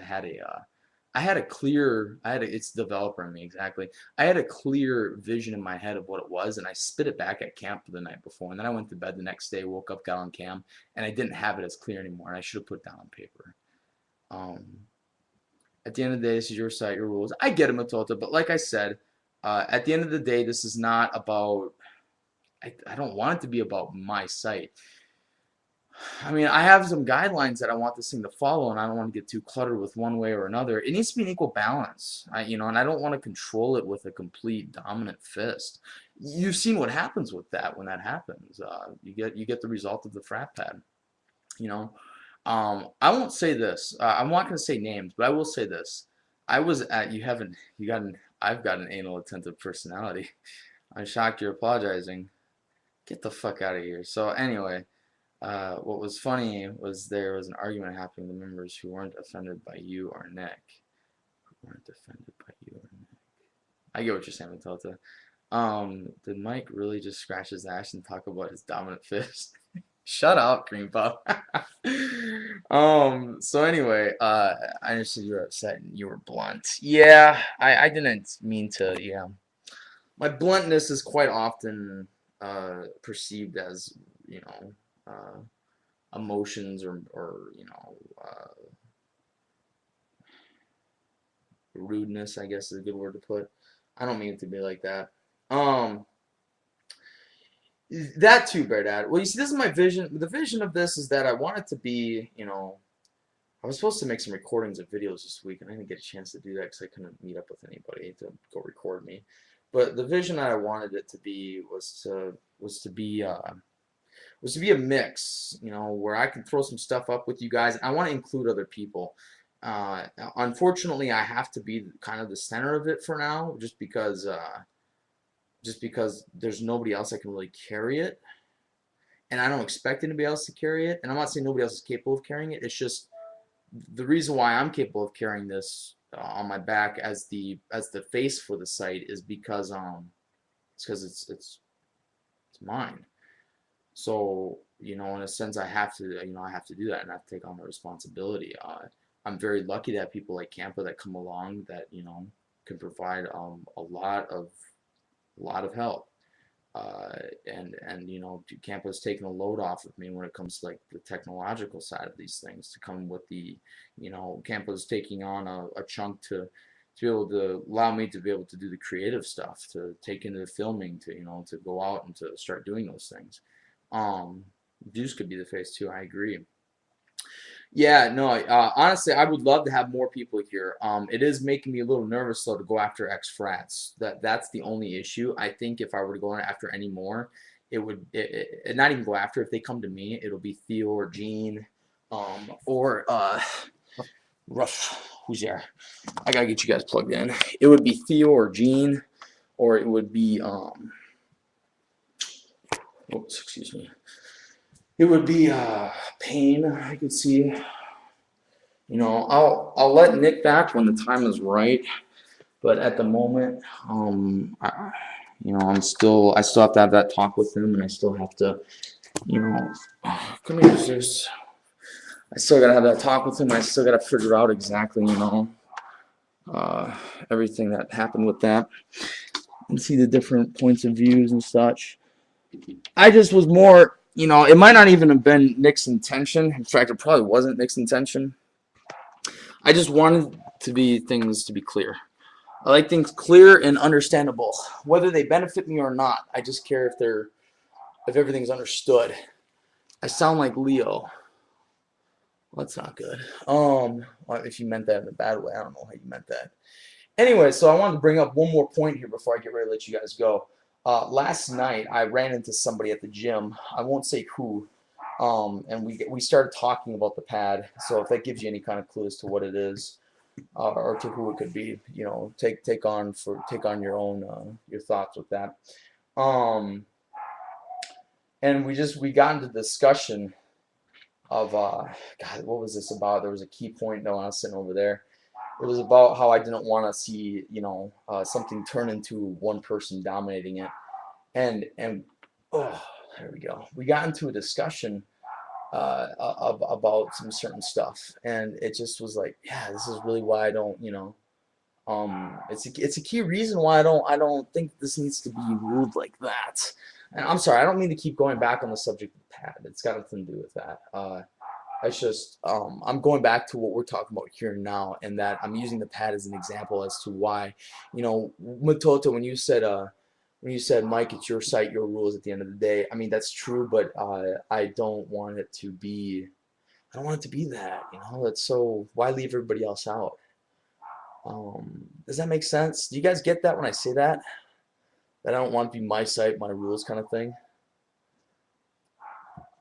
it's developer in me, exactly. I had a clear vision in my head of what it was, and I spit it back at camp the night before, and then I went to bed the next day, woke up, got on cam, and I didn't have it as clear anymore, and I should have put it down on paper. Um, at the end of the day, this is your site, your rules. I get it, Matota, but like I said, at the end of the day, this is not about, I don't want it to be about my site. I mean, I have some guidelines that I want this thing to follow, and I don't want to get too cluttered with one way or another. It needs to be an equal balance, and I don't want to control it with a complete dominant fist. You've seen what happens with that when that happens. You get the result of the frat pad. You know, I won't say this. I'm not going to say names, but I will say this. I was at I've got an anal attentive personality. I'm shocked you're apologizing. Get the fuck out of here. So anyway. What was funny was there was an argument happening with members who weren't offended by you or Nick. Who weren't offended by you or Nick. I get what you're saying, Matilda. Did Mike really just scratch his ass and talk about his dominant fist? Shut up, Green Puff. So anyway, I understood you were upset and you were blunt. Yeah, I didn't mean to, yeah. My bluntness is quite often perceived as, emotions or rudeness, I guess is a good word to put. I don't mean it to be like that. That too, Bear Dad. Well, you see, this is my vision. The vision of this is that I want it to be, I was supposed to make some recordings of videos this week, and I didn't get a chance to do that because I couldn't meet up with anybody to go record me. But the vision that I wanted it to be was to be a mix, where I can throw some stuff up with you guys. I want to include other people. Unfortunately, I have to be kind of the center of it for now, just because there's nobody else that can really carry it, and I don't expect anybody else to carry it. And I'm not saying nobody else is capable of carrying it. It's just the reason why I'm capable of carrying this on my back as the face for the site is because it's mine. So, in a sense, I have to do that, and I have to take on the responsibility. I'm very lucky to have people like Campa that come along that, can provide a lot of help. And Campa's taken a load off of me when it comes to like the technological side of these things, to come with the, Campa's taking on a chunk to be able to allow me to be able to do the creative stuff, to take into the filming, to go out and to start doing those things. Juice could be the face too. I agree. Yeah, no. Honestly, I would love to have more people here. It is making me a little nervous though to go after ex-frats. That's the only issue. I think if I were to go after any more, it would not even go after. If they come to me, it'll be Theo or Gene, or Ruff. Who's there? I gotta get you guys plugged in. It would be Theo or Gene, or it would be oops, excuse me. It would be Payne. I could see. I'll let Nick back when the time is right. But at the moment, I still have to have that talk with him, and I still have to, you know, come here, Zeus. I still gotta have that talk with him. I still gotta figure out exactly, uh, everything that happened with that, and see the different points of views and such. I just was more, it might not even have been Nick's intention. In fact, it probably wasn't Nick's intention. I just wanted things to be clear. I like things clear and understandable, whether they benefit me or not. I just care if everything's understood. I sound like Leo. Well, that's not good. Well, if you meant that in a bad way, I don't know how you meant that. Anyway, so I wanted to bring up one more point here before I get ready to let you guys go. Last night I ran into somebody at the gym. I won't say who. And we started talking about the pad. So if that gives you any kind of clue as to what it is, or to who it could be, take on your own your thoughts with that. And we got into discussion of God, what was this about? There was a key point though when I was sitting over there. It was about how I didn't want to see something turn into one person dominating it, and oh, there we go. We got into a discussion about some certain stuff, and it just was like, yeah, this is really why I don't, it's a key reason why I don't think this needs to be ruled like that. And I'm sorry, I don't mean to keep going back on the subject of the pad. It's got nothing to do with that. It's just I'm going back to what we're talking about here now, and that I'm using the pad as an example as to why, Matoto, when you said, Mike, it's your site, your rules at the end of the day. I mean, that's true, but I don't want it to be. I don't want it to be that. That's so. Why leave everybody else out? Does that make sense? Do you guys get that when I say that? That I don't want to be my site, my rules kind of thing?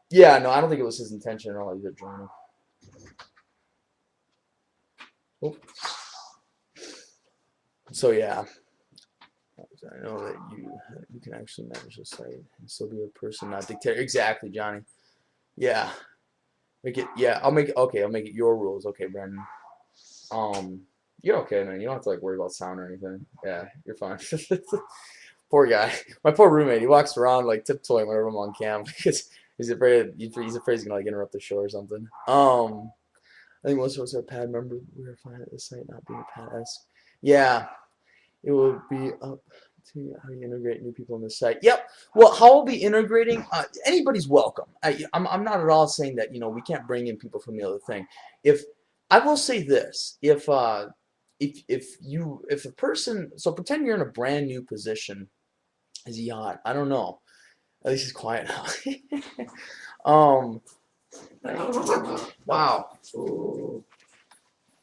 Yeah, no, I don't think it was his intention at all either, Joanna. Oh. So yeah, I know that you can actually manage the site and still be a person, not dictator. Exactly, Johnny. Yeah, make it. Yeah, I'll make it. Okay, I'll make it your rules. Okay, Brandon. You're okay, man. You don't have to worry about sound or anything. Yeah, you're fine. Poor guy. My poor roommate. He walks around tiptoeing whenever I'm on cam because he's afraid he's gonna interrupt the show or something. I think most of us are pad members. We are fine at this site not being a pad-esque. Yeah, it will be up to how you integrate new people on the site. Yep. Well, how we'll be integrating, anybody's welcome. I'm not at all saying that we can't bring in people from the other thing. If I will say this, if a person, so pretend you're in a brand new position as a yacht. I don't know. At least he's quiet now. Wow.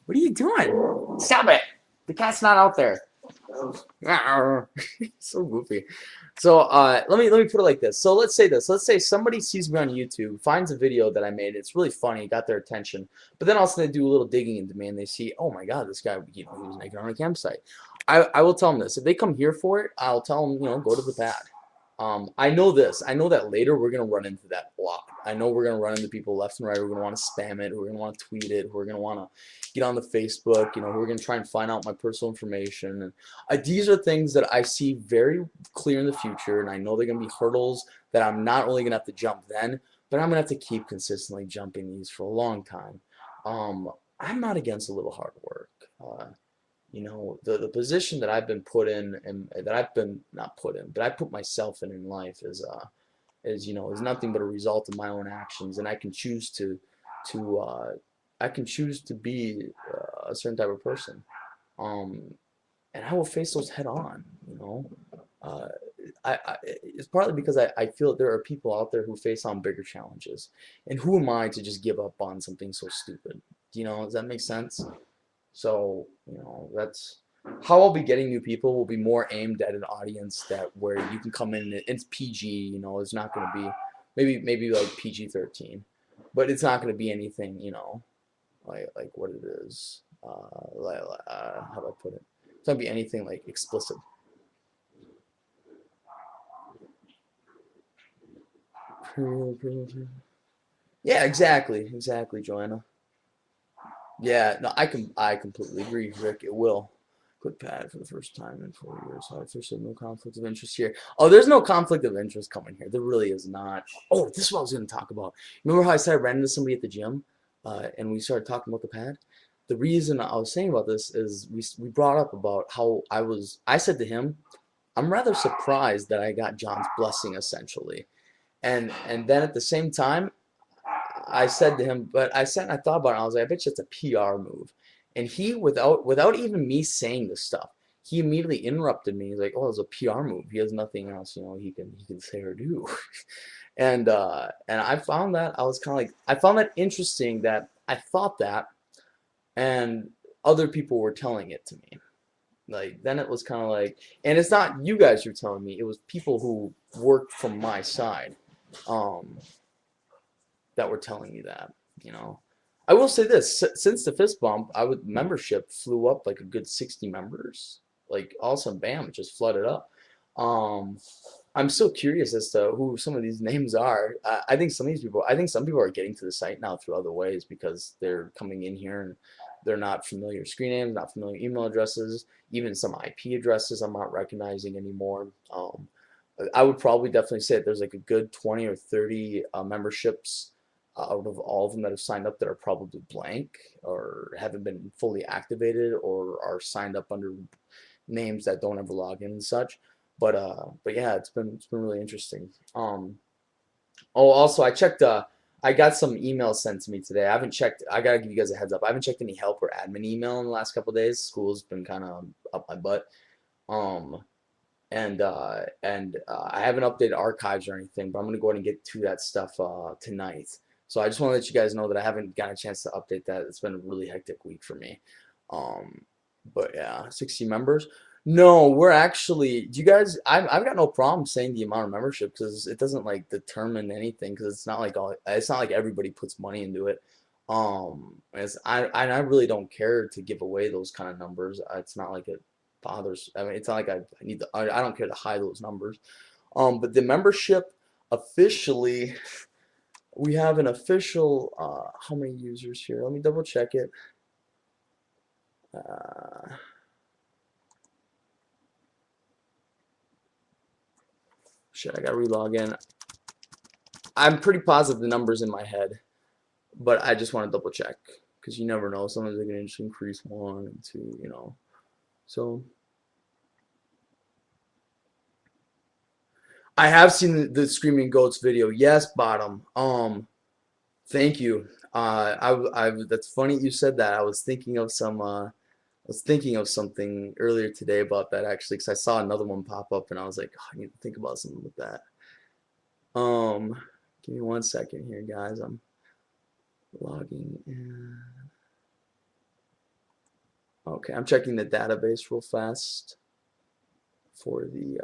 What are you doing? Stop it. The cat's not out there. So goofy. So let me put it like this. So let's say this. Let's say somebody sees me on YouTube, finds a video that I made. It's really funny, got their attention. But then also they do a little digging into me and they see, oh my God, this guy, he was naked on a campsite. I will tell them this. If they come here for it, I'll tell them, go to the pad. I know this. I know that later we're going to run into that a lot. I know we're going to run into people left and right who are going to want to spam it, who are going to want to tweet it, who are going to want to get on the Facebook, who are going to try and find out my personal information. And these are things that I see very clear in the future, and I know they're going to be hurdles that I'm not only going to have to jump then, but I'm going to have to keep consistently jumping these for a long time. I'm not against a little hard work. The position that I've been put in, and that I've been not put in, but I put myself in life is nothing but a result of my own actions, and I can choose to be a certain type of person, and I will face those head on. It's partly because I feel that there are people out there who face on bigger challenges, and who am I to just give up on something so stupid? Does that make sense? So, that's how I'll be getting new people will be more aimed at an audience where you can come in and it's PG, it's not going to be maybe like PG-13, but it's not going to be anything, like what it is. How do I put it? It's not going to be anything like explicit. Yeah, exactly, Joanna. Yeah, no, I completely agree, Rick. It will. Quit Pat for the first time in 4 years. So I officially no conflict of interest here. Oh, there's no conflict of interest coming here. There really is not. Oh, this is what I was going to talk about. Remember how I said I ran into somebody at the gym, and we started talking about the pad? The reason I was saying about this is we brought up about how I said to him, I'm rather surprised that I got John's blessing essentially. And then at the same time, I said to him, but I said, and I thought about it. I was like, I bet you it's a PR move. And he, without even me saying this stuff, he immediately interrupted me. He's like, "Oh, it's a PR move. He has nothing else, he can say or do." And I found that I was kind of like, I found that interesting that I thought that, and other people were telling it to me. Like then it was kind of like, and it's not you guys who are telling me. It was people who worked from my side. Um, that were telling me that, you know. I will say this, since the fist bump, membership flew up like a good 60 members. Like all of a sudden, bam, it just flooded up. Um, I'm so curious as to who some of these names are. I think some people are getting to the site now through other ways because they're coming in here and they're not familiar screen names, not familiar email addresses, even some IP addresses I'm not recognizing anymore. I would probably definitely say that there's like a good 20 or 30 memberships out of all of them that have signed up that are probably blank or haven't been fully activated or are signed up under names that don't ever log in and such. But yeah, it's been really interesting. Oh, also I checked. I got some emails sent to me today. I haven't checked. I gotta give you guys a heads up. I haven't checked any help or admin email in the last couple of days. School's been kind of up my butt. Um, and I haven't updated archives or anything, but I'm gonna go ahead and get to that stuff tonight. So I just want to let you guys know that I haven't got a chance to update that. It's been a really hectic week for me. Um, but yeah, 60 members. No, we're actually. Do you guys? I've got no problem saying the amount of membership because it doesn't like determine anything because it's not like all. It's not like everybody puts money into it. I really don't care to give away those kind of numbers. It's not like it bothers. I mean, it's not like I need to. I don't care to hide those numbers. But the membership officially, we have an official. How many users here? Let me double check it. Uh, Shit, I gotta relog in. I'm pretty positive the number's in my head, but I just want to double check because you never know. Sometimes they can just increase one and two. So I have seen the Screaming Goats video. Yes, Bottom. Thank you. That's funny you said that. I was thinking of some. I was thinking of something earlier today about that actually, because I saw another one pop up, and I was like, oh, I need to think about something with that. Um, Give me 1 second here, guys. I'm logging in. Okay, I'm checking the database real fast for the.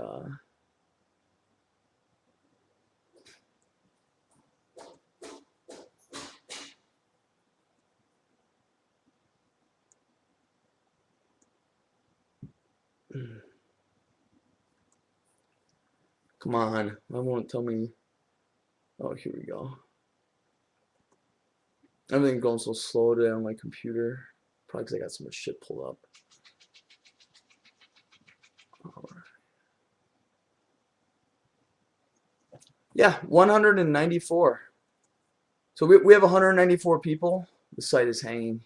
Come on, I won't tell me. Oh, here we go. Everything going so slow today on my computer. Probably because I got so much shit pulled up. Yeah, 194. So we have 194 people. The site is hanging.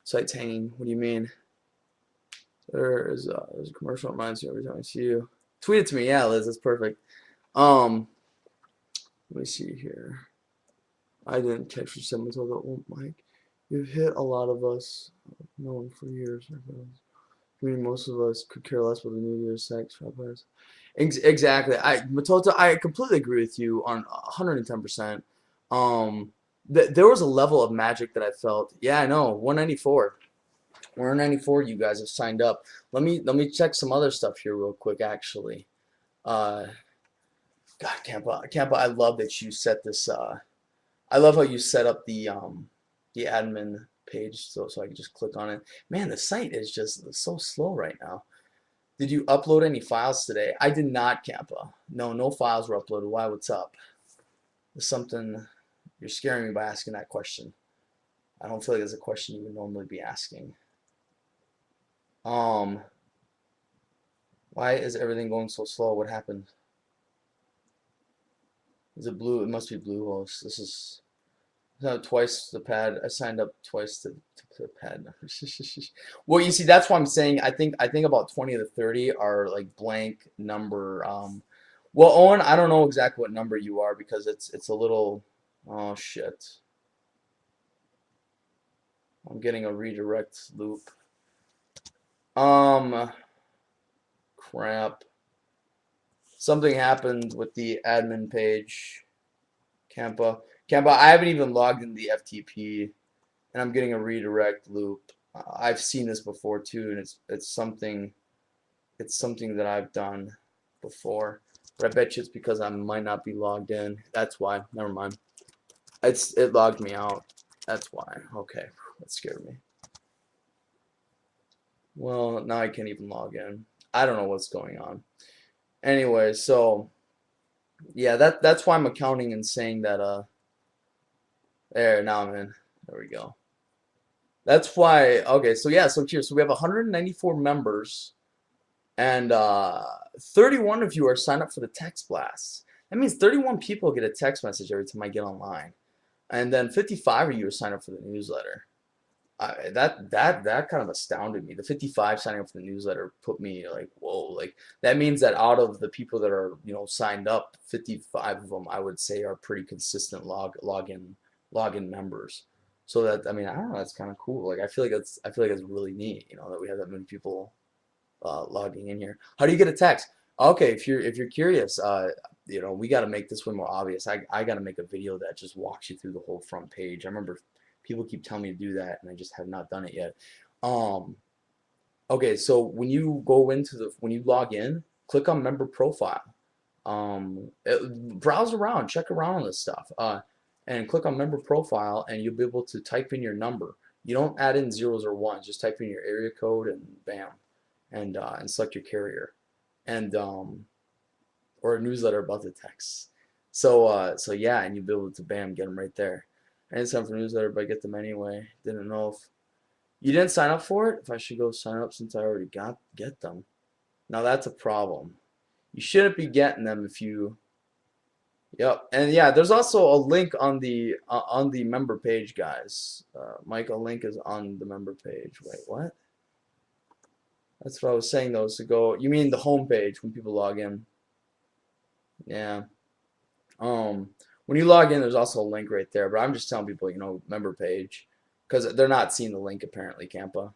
Site's hanging. What do you mean? There's a commercial that reminds me every time I see you. Tweet it to me. Yeah, Liz, that's perfect. Um, Let me see here. I didn't catch your sentence of that, Mike. You've hit a lot of us, known for years. I mean, most of us could care less about the New Year's sex. Exactly. Matota, I completely agree with you on 110%. There was a level of magic that I felt. Yeah, I know. 194. 194. You guys have signed up. Let me check some other stuff here real quick. Actually, uh, God, Campa, I love that you set this. I love how you set up the admin page so I can just click on it. Man, the site is just so slow right now. Did you upload any files today? I did not, Campa. No files were uploaded. Why? What's up? There's something. You're scaring me by asking that question. I don't feel like it's a question you would normally be asking. Why is everything going so slow? What happened? Is it blue? It must be Bluehost. This is twice the pad. I signed up twice to the pad. Well, you see, that's why I'm saying I think about 20 to 30 are like blank number. Well, Owen, I don't know exactly what number you are because it's a little. Oh shit! I'm getting a redirect loop. Crap. Something happened with the admin page. Campa. Campa, I haven't even logged in the FTP and I'm getting a redirect loop. I've seen this before too, and it's something that I've done before. But I bet you it's because I might not be logged in. That's why. Never mind. It logged me out. That's why. Okay. That scared me. Well, now I can't even log in. I don't know what's going on. Anyway, so yeah, that's why I'm accounting and saying that there now I'm in. There we go. That's why okay, so yeah, so here, so we have 194 members and 31 of you are signed up for the text blast. That means 31 people get a text message every time I get online. And then 55 of you are signed up for the newsletter. That kind of astounded me. The 55 signing up for the newsletter put me like, whoa, like that means that out of the people that are, signed up, 55 of them I would say are pretty consistent login members. So that I mean, I don't know, that's kind of cool. Like I feel like it's really neat, that we have that many people logging in here. How do you get a text? Okay, if you're curious, we got to make this one more obvious. I got to make a video that just walks you through the whole front page. I remember people keep telling me to do that, and I just have not done it yet. Um, okay, so when you log in, click on member profile. Browse around, check around on this stuff, and click on member profile, and you'll be able to type in your number. You don't add in zeros or ones, just type in your area code and bam, and select your carrier, and or a newsletter about the text. So yeah, and you'll be able to bam get them right there. I didn't sign up for newsletter, but I get them anyway. Didn't know if you didn't sign up for it. If I should go sign up since I already get them. Now that's a problem. You shouldn't be getting them if you. Yep, and yeah, there's also a link on the member page, guys. Mike, a link is on the member page. Wait, what? That's what I was saying though. So go. You mean the home page when people log in? Yeah. When you log in, there's also a link right there. But I'm just telling people, member page, because they're not seeing the link apparently, Campa.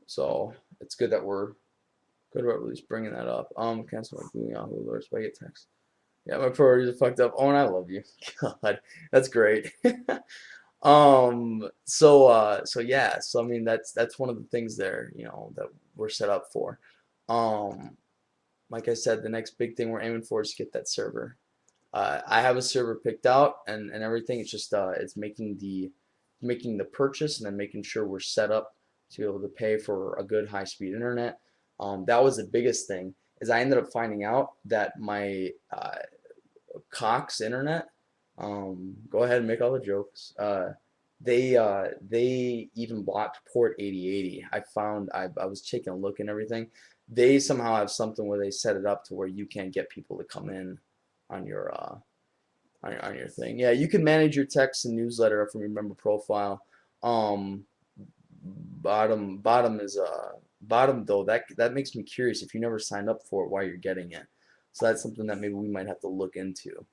So it's good that we're at least bringing that up. Cancel my Google Yahoo alerts. But I get text. Yeah, my priorities are fucked up. Oh, and I love you. God, that's great. So yeah. So I mean, that's one of the things there, that we're set up for. Like I said, the next big thing we're aiming for is to get that server. I have a server picked out and everything. It's just it's making the purchase and then making sure we're set up to be able to pay for a good high-speed internet. That was the biggest thing. Is I ended up finding out that my Cox internet. Go ahead and make all the jokes. They even blocked port 8080. I was taking a look and everything. They somehow have something where they set it up to where you can't get people to come in on your thing. Yeah, you can manage your text and newsletter from your member profile. Bottom is bottom though. That makes me curious if you never signed up for it, why you're getting it. So that's something that maybe we might have to look into.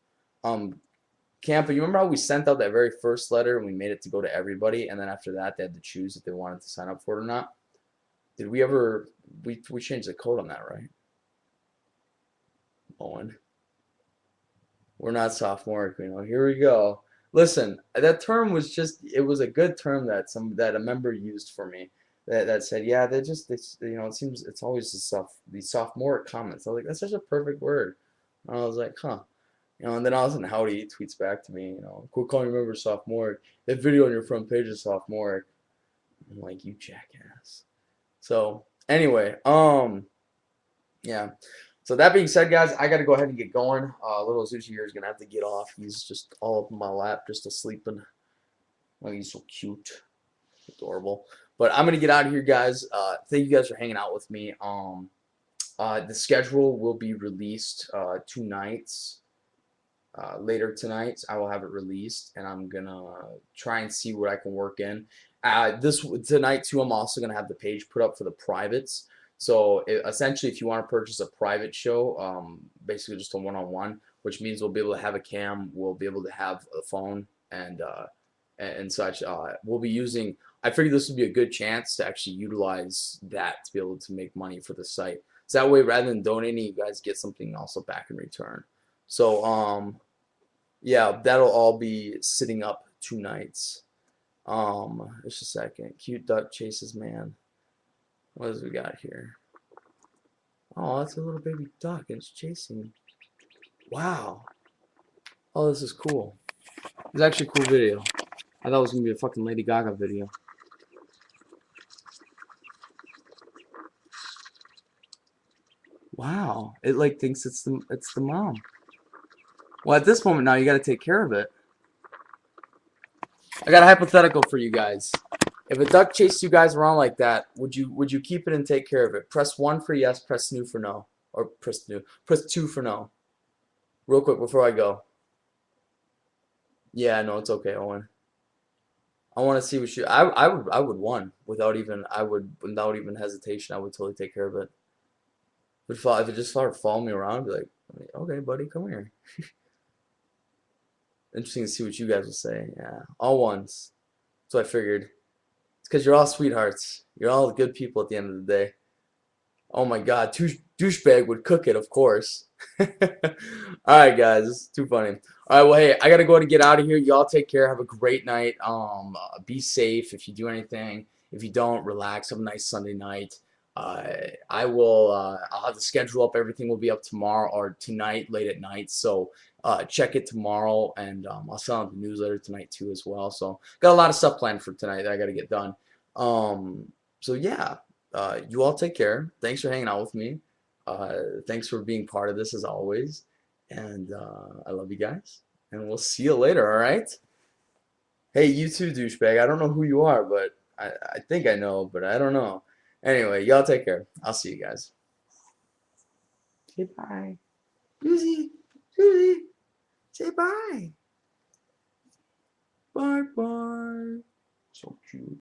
Campa, you remember how we sent out that very first letter and we made it to go to everybody, and then after that they had to choose if they wanted to sign up for it or not? Did we ever we changed the code on that, right? Owen. We're not sophomoric, Here we go. Listen, that term was it was a good term that a member used for me. That said, yeah, it seems it's always these sophomoric comments. I was like, that's such a perfect word. And I was like, huh. And then all of a sudden Howdy tweets back to me, quit calling your member sophomoric. That video on your front page is sophomoric. I'm like, you jackass. So anyway, yeah. So that being said, guys, I got to go ahead and get going. Little Zuchi here is gonna have to get off. He's just all up in my lap, just asleep. Oh, he's so cute, adorable. But I'm gonna get out of here, guys. Thank you guys for hanging out with me. The schedule will be released two nights. Later tonight, I will have it released, and I'm gonna try and see what I can work in. This tonight too, I'm also gonna have the page put up for the privates. So essentially, if you want to purchase a private show, basically just a one-on-one, which means we'll be able to have a cam, we'll be able to have a phone and such. We'll be using. I figured this would be a good chance to actually utilize that to be able to make money for the site. So that way, rather than donating, you guys get something also back in return. So yeah, that'll all be sitting up two nights. Just a second. Cute duck chases man. What does we got here? Oh, that's a little baby duck and it's chasing. Wow. Oh, this is cool. It's actually a cool video. I thought it was gonna be a fucking Lady Gaga video. Wow. It like thinks it's the mom. Well, at this moment now, you gotta take care of it. I got a hypothetical for you guys. If a duck chased you guys around like that, would you keep it and take care of it? Press 1 for yes, press new for no, or press 2 for no. Real quick before I go. Yeah, no, it's okay, Owen. I want to see what you. I would 1 without even without even hesitation. I would totally take care of it. If it just started following me around, I'd be like, okay, buddy, come here. Interesting to see what you guys will say. Yeah, all ones. That's what I figured. It's because you're all sweethearts. You're all good people at the end of the day. Oh my God, douchebag would cook it, of course. All right, guys, it's too funny. All right, well, hey, I gotta go ahead and get out of here. Y'all take care. Have a great night. Be safe if you do anything. If you don't, relax. Have a nice Sunday night. I will. I'll have the schedule up. Everything will be up tomorrow or tonight, late at night. So check it tomorrow, and I'll send out the newsletter tonight too as well. So got a lot of stuff planned for tonight that I got to get done. So yeah, you all take care. Thanks for hanging out with me. Thanks for being part of this as always, and I love you guys. And we'll see you later. All right. Hey, you too, douchebag. I don't know who you are, but I think I know, but I don't know. Anyway, y'all take care. I'll see you guys. Say bye. Susie, Susie, say bye. Bye bye. So cute.